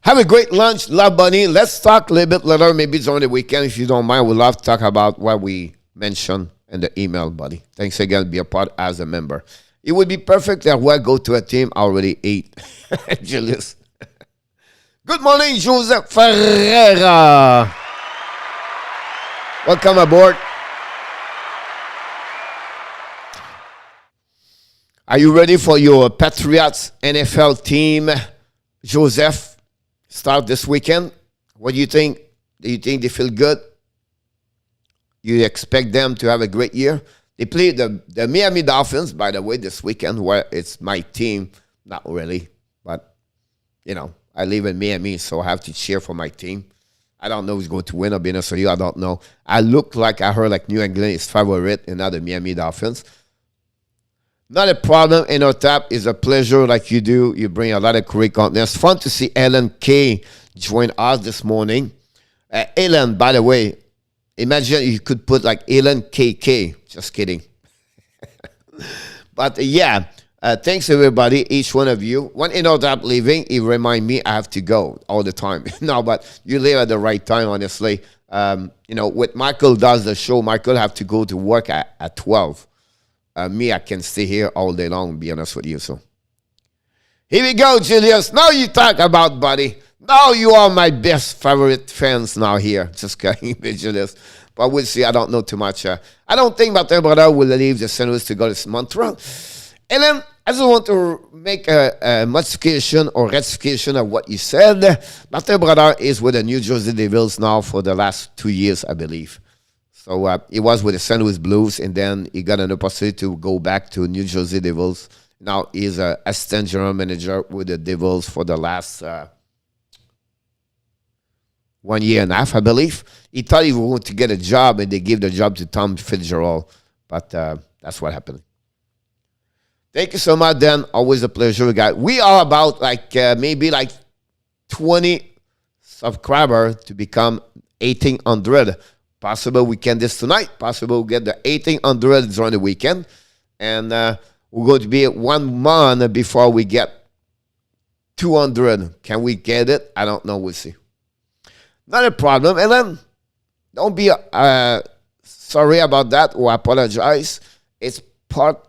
Have a great lunch, Love Bunny. Let's talk a little bit later, maybe during the weekend, if you don't mind. We'd love to talk about what we mentioned in the email, buddy. Thanks again, be a part as a member. It would be perfect that we go to a team I already ate. Julius. Good morning, Joseph Ferreira. Welcome aboard. Are you ready for your Patriots NFL team, Joseph? Start this weekend. What do you think? Do you think they feel good? You expect them to have a great year? They play the Miami Dolphins, by the way, this weekend, where it's my team. Not really, but, you know, I live in Miami, so I have to cheer for my team. I don't know who's going to win, I'll be honest with you. I don't know. I heard like New England is favorite and not the Miami Dolphins. Not a problem in our tap. It's a pleasure like you do. You bring a lot of great content. It's fun to see Ellen K join us this morning. Ellen, by the way, imagine you could put like Ellen KK. Just kidding. But yeah, thanks everybody, each one of you. When in our tap leaving, it remind me I have to go all the time. No, but you leave at the right time, honestly. You know, with Michael does the show, Michael have to go to work at 12. Me, I can stay here all day long, be honest with you. So here we go, Julius. Now you talk about, buddy. Now you are my best favorite fans now here. Just kidding, Julius. But we'll see. I don't know too much. I don't think Martin Brodeur will leave the Senators to go to Montreal. And then I just want to make a modification or rectification of what you said. Martin Brodeur is with the New Jersey Devils now for the last 2 years, I believe. So he was with the St. Louis Blues, and then he got an opportunity to go back to New Jersey Devils. Now he's an assistant general manager with the Devils for the last 1 year and a half, I believe. He thought he was going to get a job, and they gave the job to Tom Fitzgerald. But that's what happened. Thank you so much, Dan. Always a pleasure, guys. We are about maybe 20 subscribers to become 1,800. Possible we can this tonight. Possible we get the 1800 during the weekend. And we're going to be 1 month before we get 200. Can we get it? I don't know. We'll see. Not a problem. And then don't be sorry about that or apologize. It's part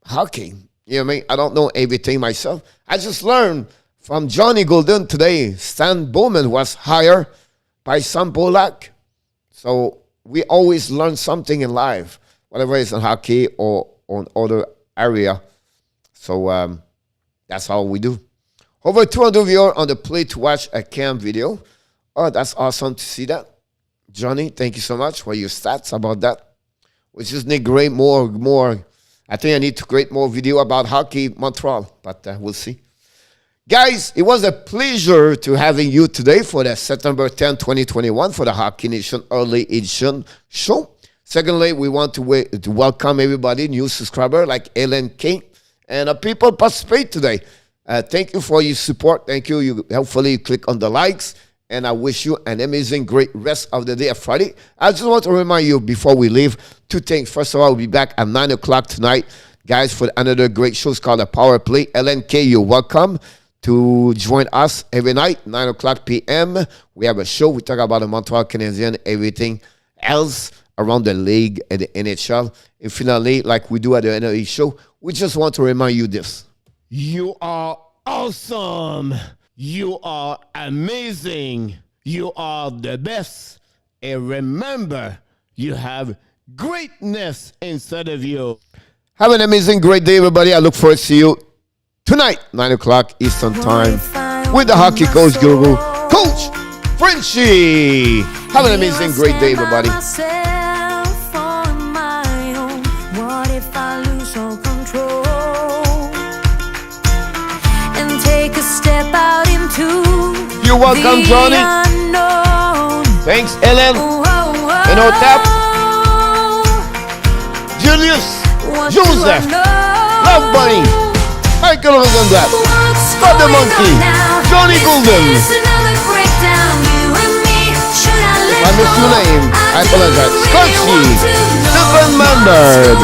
hockey. You know what I mean? I don't know everything myself. I just learned from Johnny Golden today. Stan Bowman was hired by Sam Polak. So we always learn something in life, whether it's in hockey or on other area. So that's how we do. Over 200 viewers on the Play to Watch a Cam video. Oh, that's awesome to see that. Johnny, thank you so much for your stats about that. We just need great more. I think I need to create more video about hockey Montreal, but we'll see. Guys, it was a pleasure to having you today for the September 10, 2021 for the Hockey Nation Early Edition show. Secondly, we want to welcome everybody, new subscriber like Ellen K. And people participate today. Thank you for your support. Thank you. Hopefully you click on the likes. And I wish you an amazing, great rest of the day of Friday. I just want to remind you before we leave, 2 things. First of all, we'll be back at 9 o'clock tonight, guys, for another great show. It's called The Power Play. LNK, you're welcome to join us every night, 9 o'clock p.m. We have a show. We talk about the Montreal Canadiens, everything else around the league and the NHL. And finally, like we do at the end of the show, we just want to remind you this. You are awesome. You are amazing. You are the best. And remember, you have greatness inside of you. Have an amazing, great day, everybody. I look forward to see you tonight, 9 o'clock Eastern Time, with the hockey coach guru, Coach Frenchie. Have an amazing, great day, everybody. Step out into you're welcome, Johnny. Thanks, Ellen. And Otap, Julius, Joseph, Love Bunny, Michael Rosenblatt, Scott the Monkey, Johnny Golden. If I missed your name, I apologize. Scotchy, Stephen Manberg,